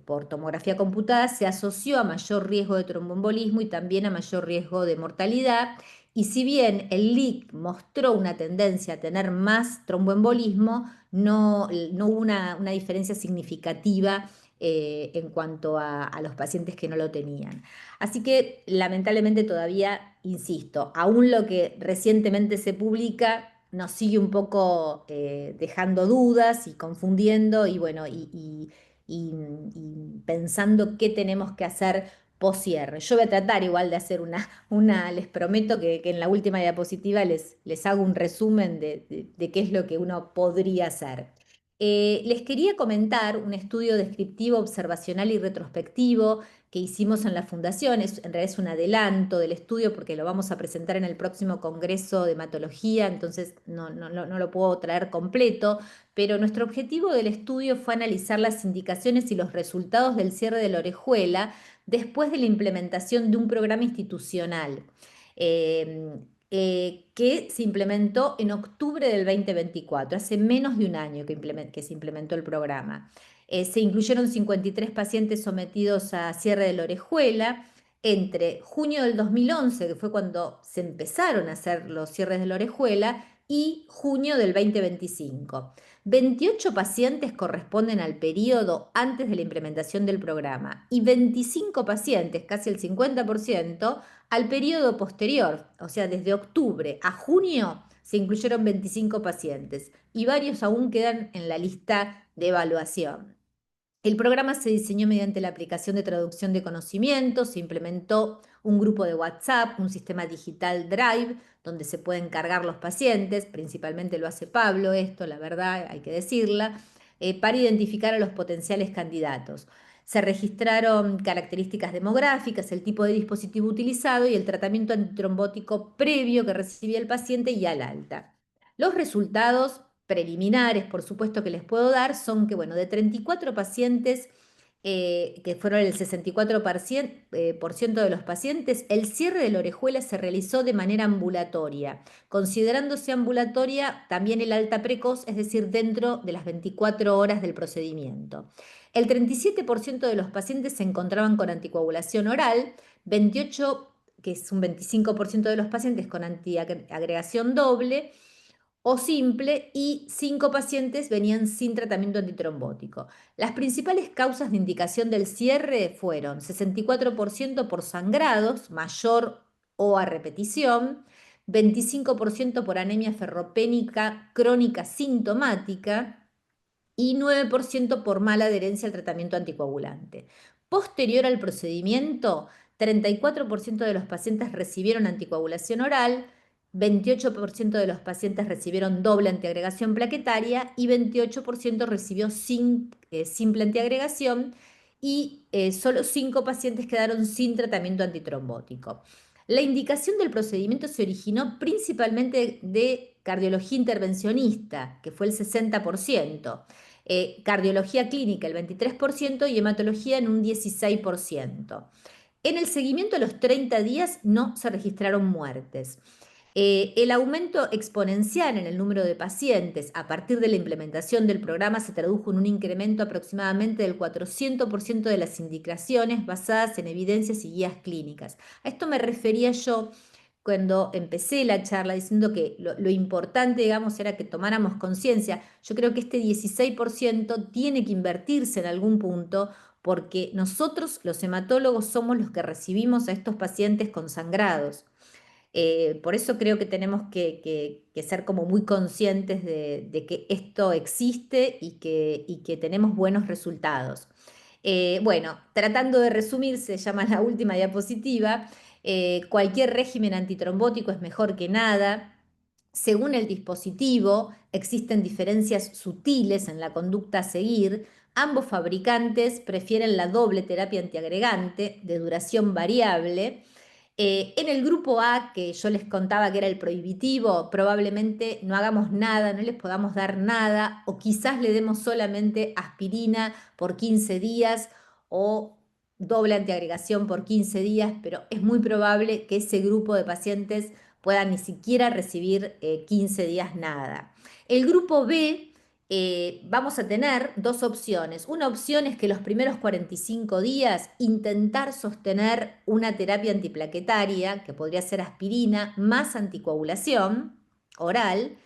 Speaker 5: por tomografía computada, se asoció a mayor riesgo de tromboembolismo y también a mayor riesgo de mortalidad. Y si bien el leak mostró una tendencia a tener más tromboembolismo, no hubo una diferencia significativa en cuanto a los pacientes que no lo tenían. Así que lamentablemente todavía, insisto, aún lo que recientemente se publica nos sigue un poco dejando dudas y confundiendo, y bueno, y pensando qué tenemos que hacer post cierre. Yo voy a tratar igual de hacer les prometo que en la última diapositiva les hago un resumen de qué es lo que uno podría hacer. Les quería comentar un estudio descriptivo, observacional y retrospectivo que hicimos en la Fundación. En realidad es un adelanto del estudio porque lo vamos a presentar en el próximo Congreso de Hematología, entonces no lo puedo traer completo, pero nuestro objetivo del estudio fue analizar las indicaciones y los resultados del cierre de la orejuela después de la implementación de un programa institucional. Eh, que se implementó en octubre del 2024, hace menos de un año que se implementó el programa. Se incluyeron 53 pacientes sometidos a cierre de la orejuela entre junio del 2011, que fue cuando se empezaron a hacer los cierres de la orejuela, y junio del 2025. 28 pacientes corresponden al periodo antes de la implementación del programa y 25 pacientes, casi el 50%, al periodo posterior, o sea, desde octubre a junio se incluyeron 25 pacientes y varios aún quedan en la lista de evaluación. El programa se diseñó mediante la aplicación de traducción de conocimientos, se implementó un grupo de WhatsApp, un sistema digital Drive, donde se pueden cargar los pacientes, principalmente lo hace Pablo esto, la verdad, hay que decirla, para identificar a los potenciales candidatos. Se registraron características demográficas, el tipo de dispositivo utilizado y el tratamiento antitrombótico previo que recibía el paciente y al alta. Los resultados preliminares, por supuesto, que les puedo dar son que, bueno, de 34 pacientes, que fueron el 64% de los pacientes, el cierre de la orejuela se realizó de manera ambulatoria, considerándose ambulatoria también el alta precoz, es decir, dentro de las 24 horas del procedimiento. El 37% de los pacientes se encontraban con anticoagulación oral, 28, que es un 25% de los pacientes con antiagregación doble, o simple, y 5 pacientes venían sin tratamiento antitrombótico. Las principales causas de indicación del cierre fueron 64% por sangrados, mayor o a repetición, 25% por anemia ferropénica crónica sintomática, y 9% por mala adherencia al tratamiento anticoagulante. Posterior al procedimiento, 34% de los pacientes recibieron anticoagulación oral, 28% de los pacientes recibieron doble antiagregación plaquetaria y 28% recibió simple antiagregación, y solo 5 pacientes quedaron sin tratamiento antitrombótico. La indicación del procedimiento se originó principalmente de cardiología intervencionista, que fue el 60%, cardiología clínica el 23% y hematología en un 16%. En el seguimiento a los 30 días no se registraron muertes. El aumento exponencial en el número de pacientes a partir de la implementación del programa se tradujo en un incremento aproximadamente del 400% de las indicaciones basadas en evidencias y guías clínicas. A esto me refería yo cuando empecé la charla diciendo que lo importante, digamos, era que tomáramos conciencia. Yo creo que este 16% tiene que invertirse en algún punto porque nosotros, los hematólogos, somos los que recibimos a estos pacientes consangrados. Por eso creo que tenemos que ser como muy conscientes de que esto existe y que tenemos buenos resultados. Bueno, tratando de resumir, se llama la última diapositiva, cualquier régimen antitrombótico es mejor que nada. Según el dispositivo, existen diferencias sutiles en la conducta a seguir. Ambos fabricantes prefieren la doble terapia antiagregante de duración variable. En el grupo A, que yo les contaba que era el prohibitivo, probablemente no hagamos nada, no les podamos dar nada, o quizás le demos solamente aspirina por 15 días o doble antiagregación por 15 días, pero es muy probable que ese grupo de pacientes pueda ni siquiera recibir 15 días nada. El grupo B, vamos a tener dos opciones. Una opción es que los primeros 45 días intentar sostener una terapia antiplaquetaria, que podría ser aspirina, más anticoagulación oral,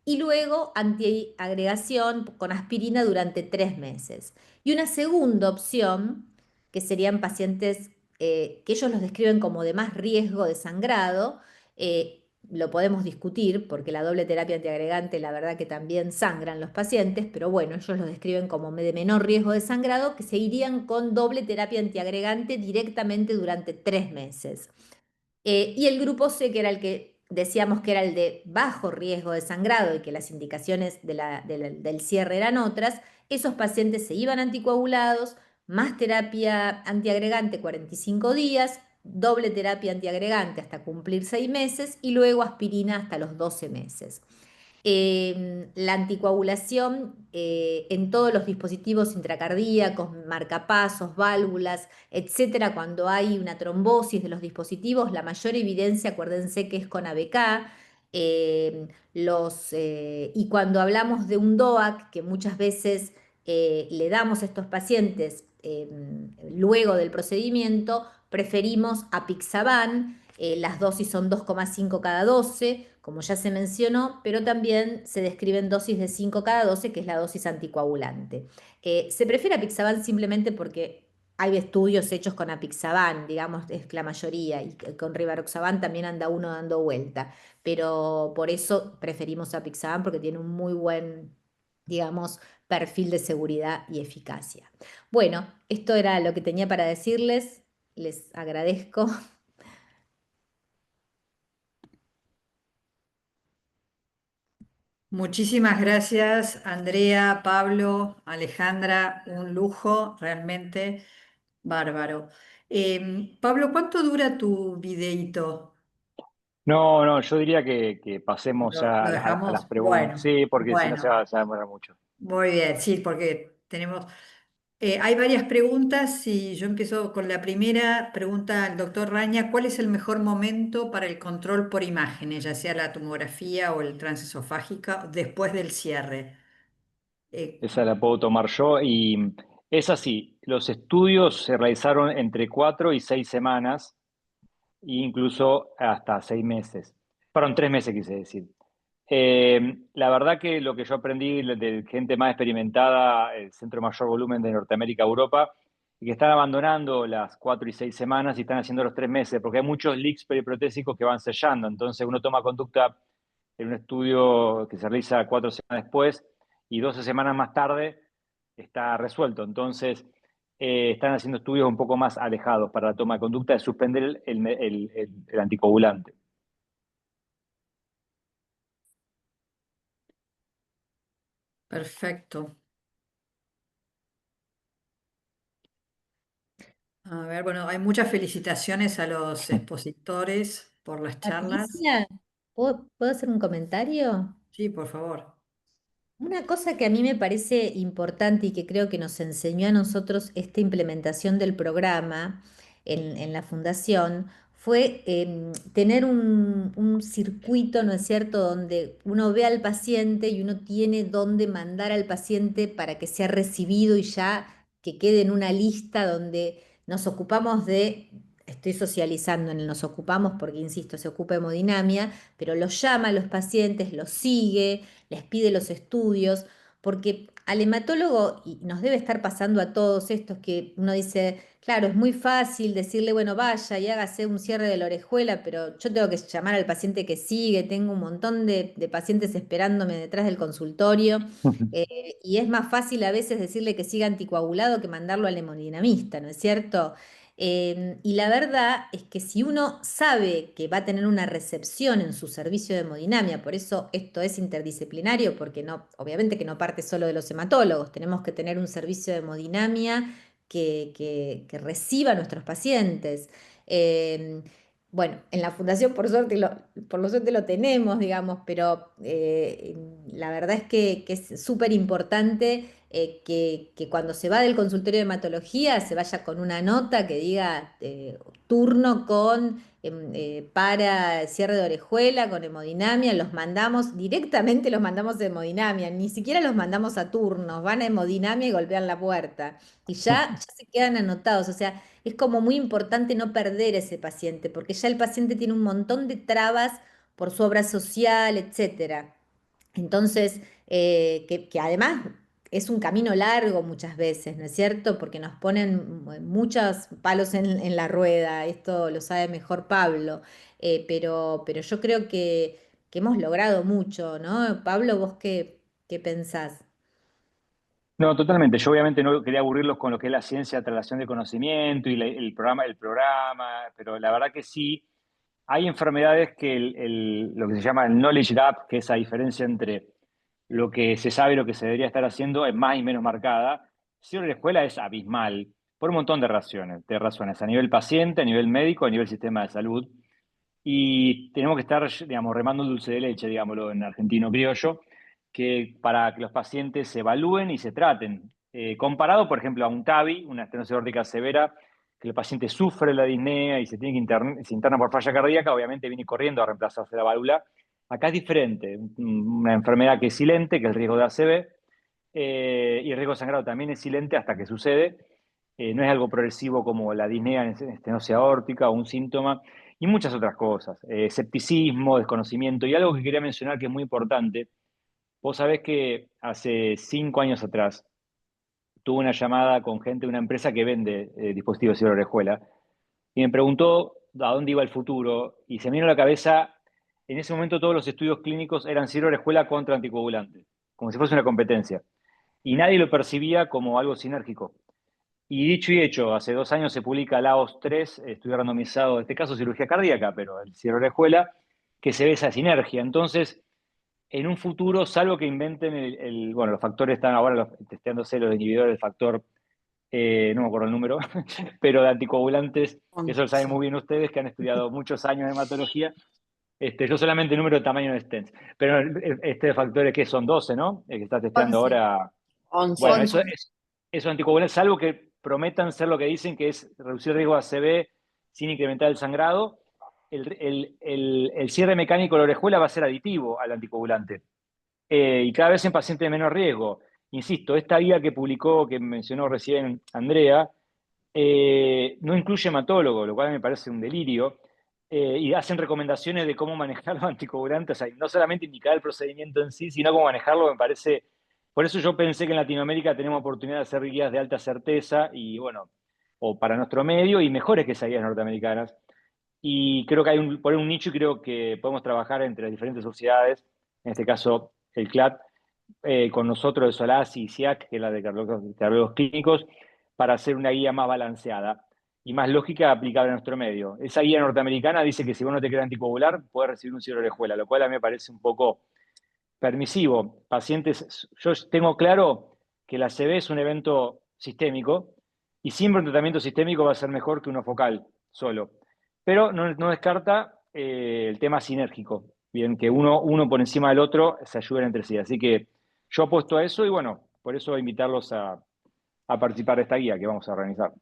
Speaker 5: y luego antiagregación con aspirina durante 3 meses. Y una segunda opción, que serían pacientes que ellos los describen como de más riesgo de sangrado, lo podemos discutir porque la doble terapia antiagregante la verdad que también sangran los pacientes, pero bueno, ellos los describen como de menor riesgo de sangrado, que se irían con doble terapia antiagregante directamente durante 3 meses. Y el grupo C, que era el que decíamos que era el de bajo riesgo de sangrado y que las indicaciones del cierre eran otras, esos pacientes se iban anticoagulados, más terapia antiagregante 45 días, doble terapia antiagregante hasta cumplir 6 meses y luego aspirina hasta los 12 meses. La anticoagulación en todos los dispositivos intracardíacos, marcapasos, válvulas, etcétera, cuando hay una trombosis de los dispositivos, la mayor evidencia, acuérdense que es con ABK. Y cuando hablamos de un DOAC, que muchas veces le damos a estos pacientes luego del procedimiento, preferimos apixaban. Las dosis son 2,5 cada 12, como ya se mencionó, pero también se describen dosis de 5 cada 12, que es la dosis anticoagulante. Se prefiere apixaban simplemente porque hay estudios hechos con apixaban, digamos, es la mayoría, y con rivaroxaban también anda uno dando vuelta, pero por eso preferimos apixaban porque tiene un muy buen, digamos, perfil de seguridad y eficacia. Bueno, esto era lo que tenía para decirles, les agradezco.
Speaker 1: Muchísimas gracias, Andrea, Pablo, Alejandra, un lujo, realmente bárbaro. Pablo, ¿cuánto dura tu videíto?
Speaker 4: No, no, yo diría que pasemos ya
Speaker 1: ¿Lo
Speaker 4: a las
Speaker 1: dejamos?
Speaker 4: preguntas.
Speaker 1: Bueno,
Speaker 4: Sí, porque si no
Speaker 1: bueno,
Speaker 4: se va a demorar mucho.
Speaker 1: muy bien, sí, porque tenemos, hay varias preguntas y yo empiezo con la primera. Pregunta al doctor Raña, ¿cuál es el mejor momento para el control por imágenes, ya sea la tomografía o el transesofágica, después del cierre? Eh,
Speaker 4: Esa la puedo tomar yo y es así. Los estudios se realizaron entre 4 y 6 semanas e incluso hasta 6 meses. Fueron 3 meses, quise decir. La verdad que lo que yo aprendí de gente más experimentada, el centro de mayor volumen de Norteamérica, Europa, y que están abandonando las 4 y 6 semanas y están haciendo los 3 meses, porque hay muchos leaks periprotésicos que van sellando. Entonces uno toma conducta en un estudio que se realiza 4 semanas después y 12 semanas más tarde está resuelto. Entonces están haciendo estudios un poco más alejados para la toma de conducta de suspender el anticoagulante.
Speaker 1: Perfecto. A ver, bueno, hay muchas felicitaciones a los expositores por las charlas.
Speaker 5: Patricia, ¿puedo hacer un comentario?
Speaker 1: Sí, por favor.
Speaker 5: Una cosa que a mí me parece importante y que creo que nos enseñó a nosotros esta implementación del programa en la fundación fue tener un circuito, ¿no es cierto?, donde uno ve al paciente y uno tiene dónde mandar al paciente para que sea recibido y ya que quede en una lista donde nos ocupamos de, estoy socializando en el nos ocupamos porque, insisto, se ocupa hemodinamia, pero los llama a los pacientes, los sigue, les pide los estudios, porque al hematólogo, y nos debe estar pasando a todos estos, que uno dice, claro, es muy fácil decirle, bueno, vaya y hágase un cierre de la orejuela, pero yo tengo que llamar al paciente que sigue, tengo un montón de pacientes esperándome detrás del consultorio, y es más fácil a veces decirle que siga anticoagulado que mandarlo al hemodinamista, ¿no es cierto? Y la verdad es que si uno sabe que va a tener una recepción en su servicio de hemodinamia, por eso esto es interdisciplinario, porque no, obviamente que no parte solo de los hematólogos, tenemos que tener un servicio de hemodinamia que reciba a nuestros pacientes. Eh, bueno, en la fundación por lo suerte lo tenemos, digamos, pero la verdad es que es súper importante que cuando se va del consultorio de hematología se vaya con una nota que diga turno con para cierre de orejuela, con hemodinamia, los mandamos, directamente los mandamos a hemodinamia, ni siquiera los mandamos a turnos, van a hemodinamia y golpean la puerta y ya se quedan anotados, o sea, es como muy importante no perder ese paciente, porque ya el paciente tiene un montón de trabas por su obra social, etcétera. Entonces, que además es un camino largo muchas veces, ¿no es cierto? Porque nos ponen muchos palos en la rueda, esto lo sabe mejor Pablo, pero yo creo que hemos logrado mucho, ¿no? Pablo, ¿vos qué pensás?
Speaker 4: No, totalmente. Yo obviamente no quería aburrirlos con lo que es la ciencia, traslación de conocimiento y el programa, pero la verdad que sí. hay enfermedades que lo que se llama el knowledge gap, que es esa diferencia entre lo que se sabe y lo que se debería estar haciendo, es más y menos marcada. Si en la escuela es abismal, por un montón de razones, a nivel paciente, a nivel médico, a nivel sistema de salud. Y tenemos que estar, digamos, remando el dulce de leche, digámoslo en argentino criollo, que para que los pacientes se evalúen y se traten. Comparado, por ejemplo, a un TAVI, una estenosis aórtica severa, que el paciente sufre la disnea y se tiene que se interna por falla cardíaca, obviamente viene corriendo a reemplazarse la válvula. Acá es diferente, una enfermedad que es silente, que es el riesgo de ACV, y el riesgo de sangrado también es silente hasta que sucede. No es algo progresivo como la disnea en estenosis aórtica o un síntoma, y muchas otras cosas. Escepticismo, desconocimiento, y algo que quería mencionar que es muy importante. Vos sabés que hace 5 años atrás tuve una llamada con gente de una empresa que vende dispositivos de orejuela y me preguntó a dónde iba el futuro y se me vino a la cabeza, en ese momento todos los estudios clínicos eran orejuela contra anticoagulantes, como si fuese una competencia, y nadie lo percibía como algo sinérgico. Y dicho y hecho, hace 2 años se publica LAOS 3, estudio randomizado, en este caso cirugía cardíaca, pero el cierre de orejuela, que se ve esa sinergia. Entonces, en un futuro, salvo que inventen bueno, los factores están ahora testeándose los inhibidores del factor, no me acuerdo el número, pero de anticoagulantes, eso lo saben
Speaker 2: Sí.
Speaker 4: muy bien ustedes que han estudiado muchos años de hematología. Yo solamente el número de tamaño de stents, pero este factores que son 12, ¿no? El que está testeando
Speaker 5: 11,
Speaker 4: ahora.
Speaker 3: 11.
Speaker 4: Bueno, eso
Speaker 5: 11.
Speaker 4: es eso anticoagulantes, salvo que prometan ser lo que dicen que es reducir el riesgo de ACV sin incrementar el sangrado. El cierre mecánico de la orejuela va a ser aditivo al anticoagulante. Y cada vez en pacientes de menor riesgo. Insisto, esta guía que publicó, que mencionó recién Andrea, no incluye hematólogo, lo cual me parece un delirio, y hacen recomendaciones de cómo manejar los anticoagulantes, o sea, no solamente indicar el procedimiento en sí, sino cómo manejarlo, me parece. Por eso yo pensé que en Latinoamérica tenemos oportunidad de hacer guías de alta certeza, y bueno, o para nuestro medio, y mejores que esas guías norteamericanas. Y creo que hay por ahí un nicho y creo que podemos trabajar entre las diferentes sociedades, en este caso el CLAT, con nosotros de SOLAS y SIAC, que es la de cardiólogos clínicos, para hacer una guía más balanceada y más lógica aplicable a nuestro medio. Esa guía norteamericana dice que si vos no te querés anticoagular, puedes recibir un cierre de orejuela, lo cual a mí me parece un poco permisivo. Pacientes, yo tengo claro que la CB es un evento sistémico y siempre un tratamiento sistémico va a ser mejor que uno focal solo. Pero no descarta el tema sinérgico, bien, que uno por encima del otro se ayuden entre sí. Así que yo apuesto a eso y bueno, por eso invitarlos a participar de esta guía que vamos a organizar.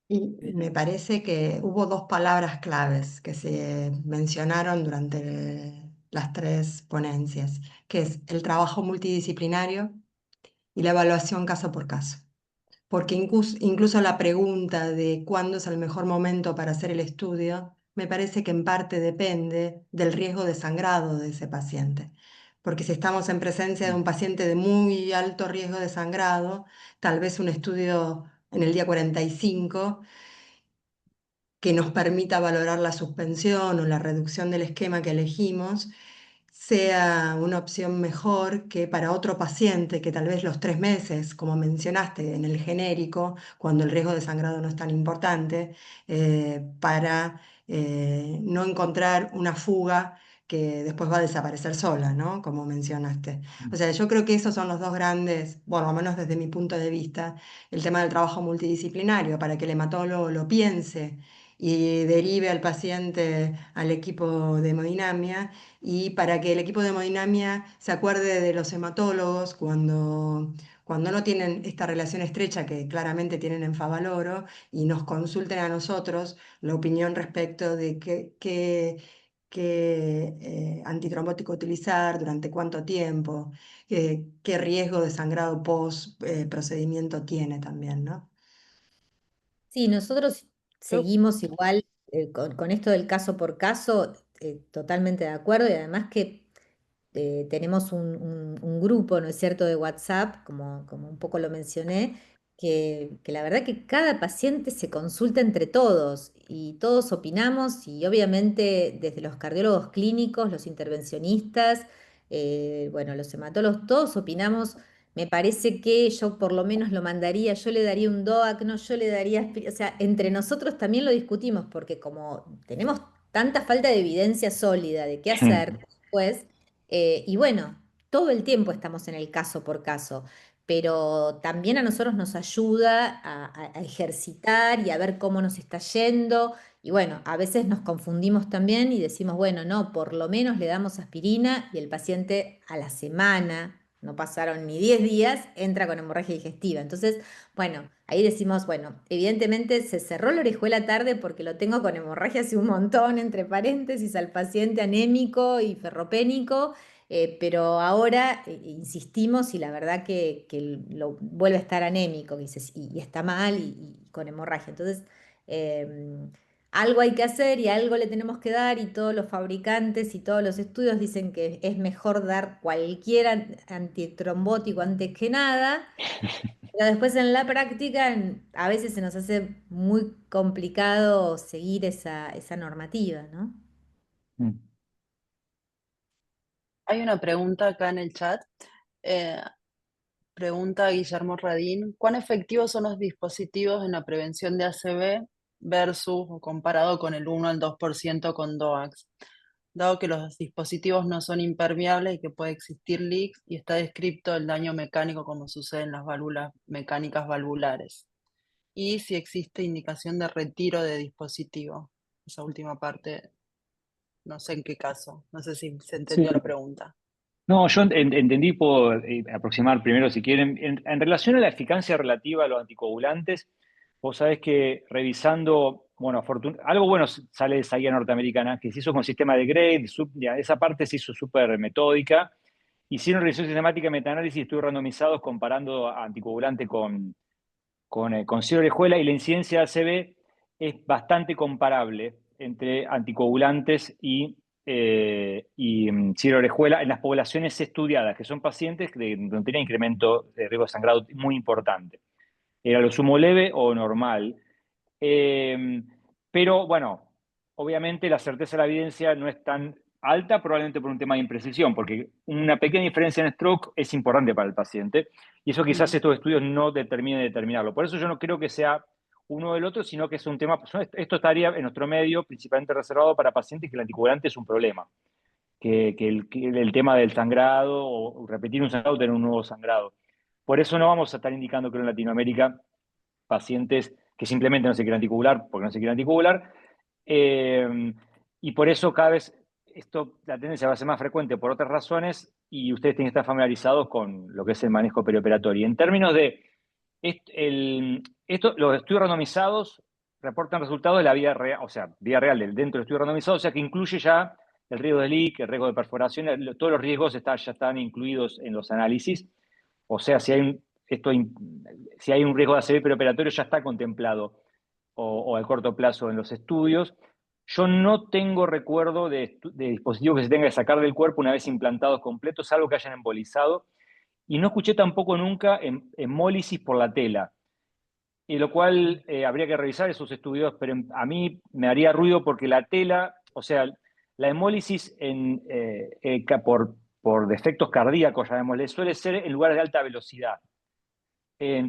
Speaker 2: Y me parece que hubo dos palabras claves que se mencionaron durante las tres ponencias, que es el trabajo multidisciplinario y la evaluación caso por caso. Porque incluso la pregunta de cuándo es el mejor momento para hacer el estudio, me parece que en parte depende del riesgo de sangrado de ese paciente. Porque si estamos en presencia de un paciente de muy alto riesgo de sangrado, tal vez un estudio en el día 45 que nos permita valorar la suspensión o la reducción del esquema que elegimos sea una opción mejor que para otro paciente que tal vez los 3 meses, como mencionaste en el genérico, cuando el riesgo de sangrado no es tan importante, para no encontrar una fuga que después va a desaparecer sola, ¿no? Como mencionaste. O sea, yo creo que esos son los dos grandes, bueno, al menos desde mi punto de vista, el tema del trabajo multidisciplinario, para que el hematólogo lo piense y derive al paciente al equipo de hemodinamia y para que el equipo de hemodinamia se acuerde de los hematólogos cuando no tienen esta relación estrecha que claramente tienen en Favaloro y nos consulten a nosotros la opinión respecto de qué antitrombótico utilizar, durante cuánto tiempo, qué riesgo de sangrado post procedimiento tiene también, ¿no?
Speaker 5: Sí, nosotros
Speaker 3: Yo
Speaker 5: seguimos igual con esto del caso por caso, totalmente de acuerdo y además que tenemos un grupo, ¿no es cierto?, de WhatsApp, como un poco lo mencioné, que la verdad que cada paciente se consulta entre todos y todos opinamos y obviamente desde los cardiólogos clínicos, los intervencionistas, bueno, los hematólogos, todos opinamos. Me parece que yo por lo menos lo mandaría, yo le daría un DOAC, no, yo le daría, o sea, entre nosotros también lo discutimos porque como tenemos tanta falta de evidencia sólida de qué hacer después. Y bueno, todo el tiempo estamos en el caso por caso, pero también a nosotros nos ayuda a ejercitar y a ver cómo nos está yendo. Y bueno, a veces nos confundimos también y decimos, bueno, no, por lo menos le damos aspirina y el paciente a la semana, no pasaron ni 10 días, entra con hemorragia digestiva. Entonces, bueno, ahí decimos, bueno, evidentemente se cerró la orejuela tarde porque lo tengo con hemorragia hace un montón, entre paréntesis, al paciente anémico y ferropénico, pero ahora insistimos y la verdad que lo vuelve a estar anémico y está mal y con hemorragia. Entonces, em, algo hay que hacer y algo le tenemos que dar y todos los fabricantes y todos los estudios dicen que es mejor dar cualquier antitrombótico antes que nada. Pero después en la práctica a veces se nos hace muy complicado seguir esa normativa, ¿no?
Speaker 3: Hay una pregunta acá en el chat. eh, Pregunta Guillermo Radín, ¿cuán efectivos son los dispositivos en la prevención de ACV versus o comparado con el 1 al 2% con DOAX? Dado que los dispositivos no son impermeables y que puede existir leaks y está descrito el daño mecánico como sucede en las válvulas mecánicas valvulares. Y si existe indicación de retiro de dispositivo. Esa última parte, no sé en qué caso, no sé si se
Speaker 4: Sí.
Speaker 3: entendió la pregunta.
Speaker 4: No, yo entendí, puedo aproximar primero si quieren. En relación a la eficacia relativa a los anticoagulantes, vos sabés que revisando, bueno, algo bueno sale de esa guía norteamericana, que se hizo con sistema de grade, ya, esa parte se hizo súper metódica. Hicieron revisión sistemática de metaanálisis y estudios randomizados comparando a anticoagulante con Ciro Orejuela, y la incidencia de ACV es bastante comparable entre anticoagulantes y Ciro Orejuela en las poblaciones estudiadas, que son pacientes donde tenían incremento de riesgo de sangrado muy importante. Era lo sumo leve o normal. Eh, pero bueno, obviamente la certeza de la evidencia no es tan alta, probablemente por un tema de imprecisión, porque una pequeña diferencia en stroke es importante para el paciente, y eso quizás estos estudios no determinen determinarlo. Por eso yo no creo que sea uno del otro, sino que es un tema, esto estaría en nuestro medio principalmente reservado para pacientes que el anticoagulante es un problema, que el tema del sangrado o repetir un sangrado, tener un nuevo sangrado. Por eso no vamos a estar indicando, creo, en Latinoamérica pacientes que simplemente no se quieren anticoagular porque no se quieren anticoagular. Y por eso cada vez la tendencia va a ser más frecuente por otras razones, y ustedes tienen que estar familiarizados con lo que es el manejo perioperatorio. En términos de los estudios randomizados reportan resultados de la vida real, o sea, vida real dentro del estudio randomizado, o sea que incluye ya el riesgo de leak, el riesgo de perforación, todos los riesgos ya están incluidos en los análisis. O sea, si hay un riesgo de ACV preoperatorio ya está contemplado o a corto plazo en los estudios. Yo no tengo recuerdo de dispositivos que se tenga que sacar del cuerpo una vez implantados completos, salvo que hayan embolizado. Y no escuché tampoco nunca hemólisis por la tela, y lo cual habría que revisar esos estudios, pero a mí me haría ruido porque la tela, o sea, la hemólisis por defectos cardíacos, llamémosle, suele ser en lugares de alta velocidad.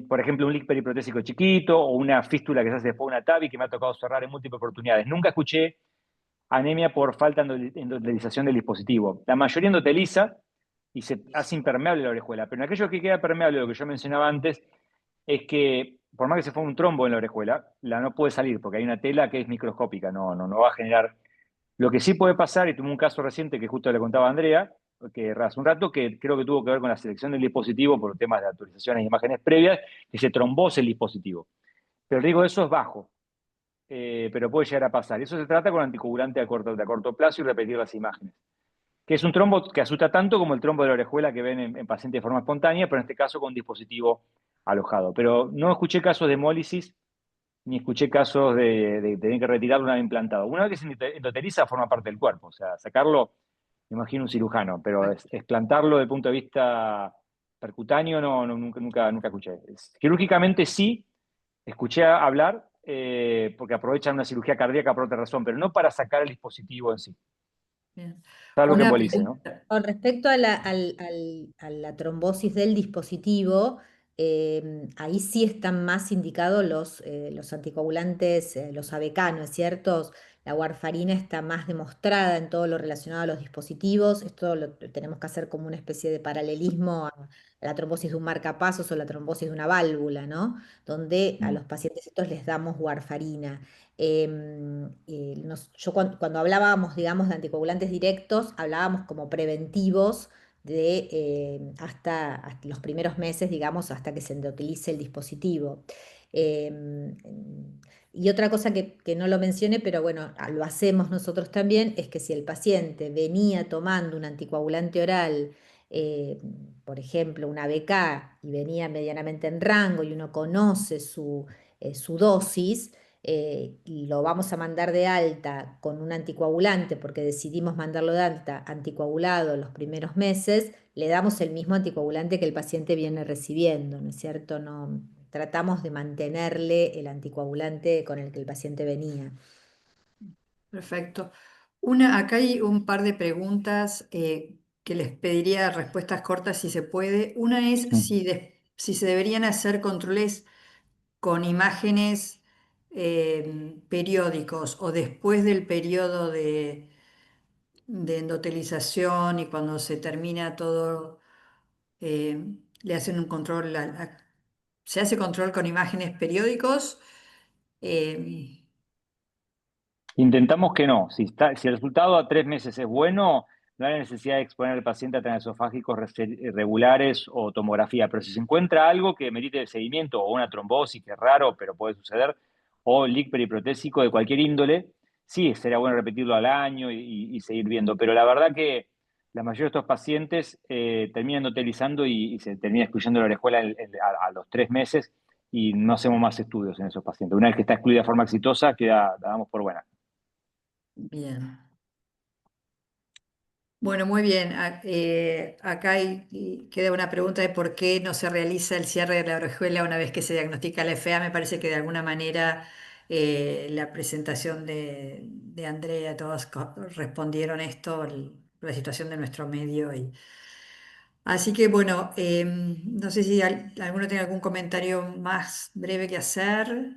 Speaker 4: Por ejemplo, un leak periprotésico chiquito o una fístula que se hace después de una TAVI, que me ha tocado cerrar en múltiples oportunidades. Nunca escuché anemia por falta de endotelización del dispositivo. La mayoría endoteliza y se hace impermeable la orejuela, pero en aquello que queda permeable, lo que yo mencionaba antes, es que por más que se forme un trombo en la orejuela, la no puede salir porque hay una tela que es microscópica, no va a generar. Lo que sí puede pasar, y tuve un caso reciente que justo le contaba a Andrea, que hace un rato, que creo que tuvo que ver con la selección del dispositivo por temas de actualizaciones de imágenes previas, que se trombose el dispositivo. Pero el riesgo de eso es bajo, pero puede llegar a pasar. Eso se trata con anticoagulante a corto plazo y repetir las imágenes. Que es un trombo que asusta tanto como el trombo de la orejuela que ven en pacientes de forma espontánea, pero en este caso con un dispositivo alojado. Pero no escuché casos de hemólisis ni escuché casos de tener que retirarlo una vez implantado. Una vez que se endoteliza, forma parte del cuerpo. O sea, sacarlo, me imagino un cirujano, pero explantarlo desde el punto de vista percutáneo, nunca escuché. Quirúrgicamente sí, escuché hablar, porque aprovechan una cirugía cardíaca por otra razón, pero no para sacar el dispositivo en sí.
Speaker 1: Bien.
Speaker 4: Salvo que
Speaker 1: Una
Speaker 4: embolice, ¿no?
Speaker 1: pregunta.
Speaker 5: Con respecto a la trombosis del dispositivo, ahí sí están más indicados los anticoagulantes, los ABK, ¿no es cierto? La warfarina está más demostrada en todo lo relacionado a los dispositivos. Esto lo tenemos que hacer como una especie de paralelismo a la trombosis de un marcapasos o la trombosis de una válvula, ¿no? Donde a los pacientes estos les damos warfarina. Cuando hablábamos, digamos, de anticoagulantes directos, hablábamos como preventivos hasta los primeros meses, digamos, hasta que se endotelice el dispositivo. Em, y otra cosa que no lo mencioné, pero bueno, lo hacemos nosotros también, es que si el paciente venía tomando un anticoagulante oral, eh, por ejemplo, una ABK, y venía medianamente en rango y uno conoce su dosis, y lo vamos a mandar de alta con un anticoagulante porque decidimos mandarlo de alta anticoagulado los primeros meses, le damos el mismo anticoagulante que el paciente viene recibiendo, ¿no es cierto? No, tratamos de mantenerle el anticoagulante con el que el paciente venía.
Speaker 1: Perfecto. Acá hay un par de preguntas que les pediría respuestas cortas si se puede. Una es si se deberían hacer controles con imágenes periódicos o después del periodo de endotelización y cuando se termina todo, le hacen un control, se hace control con imágenes periódicos. Eh,
Speaker 4: Intentamos que no. Si el resultado a 3 meses es bueno, no hay necesidad de exponer al paciente a transesofágicos regulares o tomografía. Pero si se encuentra algo que merite el seguimiento, o una trombosis, que es raro, pero puede suceder, o leak periprotésico de cualquier índole, sí, sería bueno repetirlo al año y seguir viendo. Pero la verdad que la mayoría de estos pacientes terminan utilizando y se termina excluyendo la orejuela a los 3 meses y no hacemos más estudios en esos pacientes. Una vez que está excluida de forma exitosa, la damos por buena.
Speaker 1: Bien. Bueno, muy bien. Acá queda una pregunta de por qué no se realiza el cierre de la orejuela una vez que se diagnostica la FA. Me parece que de alguna manera la presentación de Andrea, todos respondieron esto, la situación de nuestro medio. Así que bueno, no sé si alguno tiene algún comentario más breve que hacer.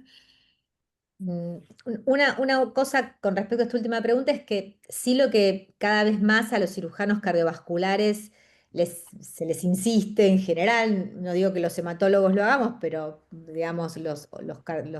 Speaker 5: Mm, una cosa con respecto a esta última pregunta es que sí, lo que cada vez más a los cirujanos cardiovasculares se les insiste en general, no digo que los hematólogos lo hagamos, pero digamos los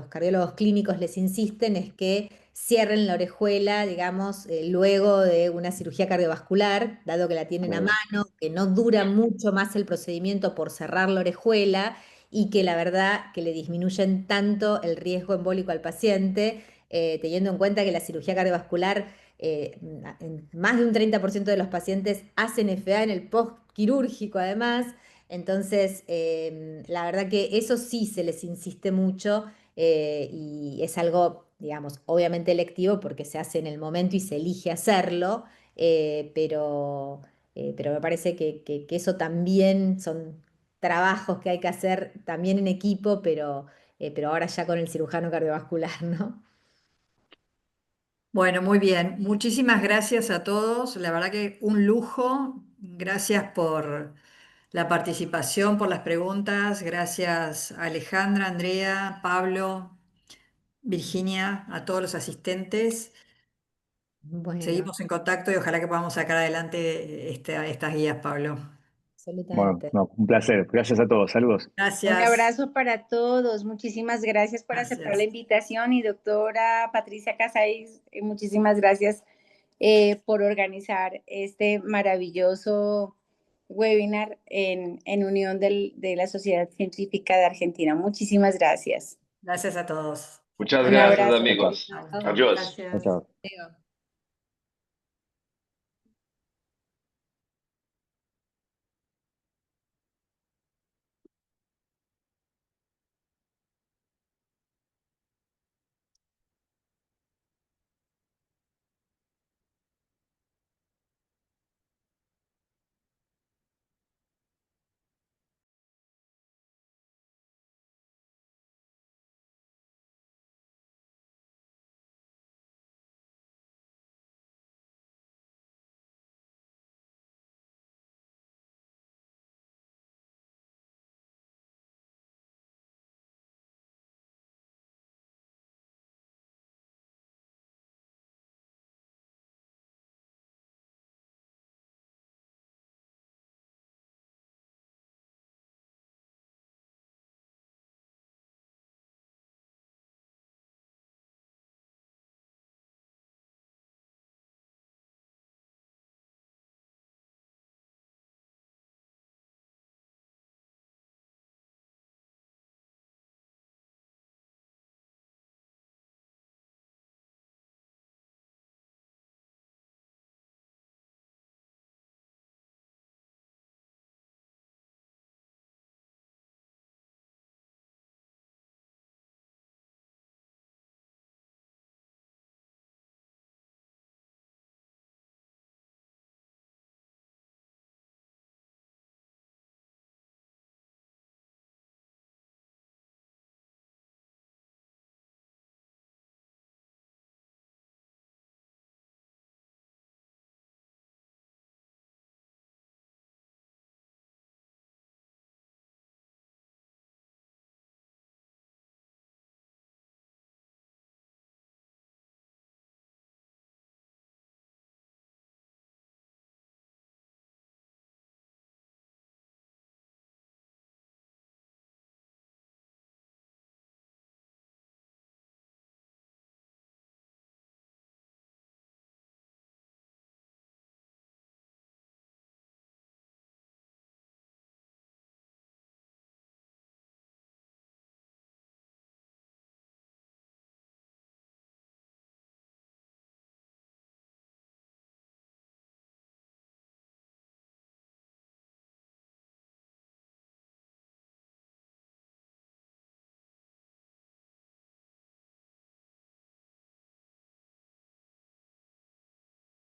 Speaker 5: cardiólogos clínicos les insisten, es que cierren la orejuela, digamos, luego de una cirugía cardiovascular, dado que la tienen a
Speaker 4: Claro.
Speaker 5: mano, que no dura mucho más el procedimiento por cerrar la orejuela y que la verdad que le disminuyen tanto el riesgo embólico al paciente, teniendo en cuenta que la cirugía cardiovascular, en más de un 30% de los pacientes hacen FA en el postquirúrgico además. Entonces, la verdad que eso sí se les insiste mucho, y es algo, digamos, obviamente electivo porque se hace en el momento y se elige hacerlo, pero me parece que eso también son trabajos que hay que hacer también en equipo, pero ahora ya con el cirujano cardiovascular, ¿no?
Speaker 1: Bueno, muy bien. Muchísimas gracias a todos. La verdad que un lujo. Gracias por la participación, por las preguntas. Gracias a Alejandra, Andrea, Pablo, Virginia, a todos los asistentes.
Speaker 5: Bueno,
Speaker 1: Seguimos en contacto y ojalá que podamos sacar adelante estas guías, Pablo.
Speaker 4: Bueno,
Speaker 5: absolutamente.
Speaker 4: no, un placer. Gracias a todos. Saludos.
Speaker 6: Un
Speaker 1: Gracias.
Speaker 6: abrazo para todos. Muchísimas gracias por aceptar la
Speaker 1: Gracias.
Speaker 6: invitación y doctora Patricia Casais, muchísimas gracias por organizar este maravilloso webinar en unión de la Sociedad Científica de Argentina. Muchísimas gracias.
Speaker 1: Gracias a todos.
Speaker 7: Muchas
Speaker 6: Un
Speaker 7: gracias,
Speaker 6: abrazo.
Speaker 7: amigos.
Speaker 1: Chao.
Speaker 7: Adiós.
Speaker 1: Gracias.
Speaker 4: Chao.
Speaker 5: Chao.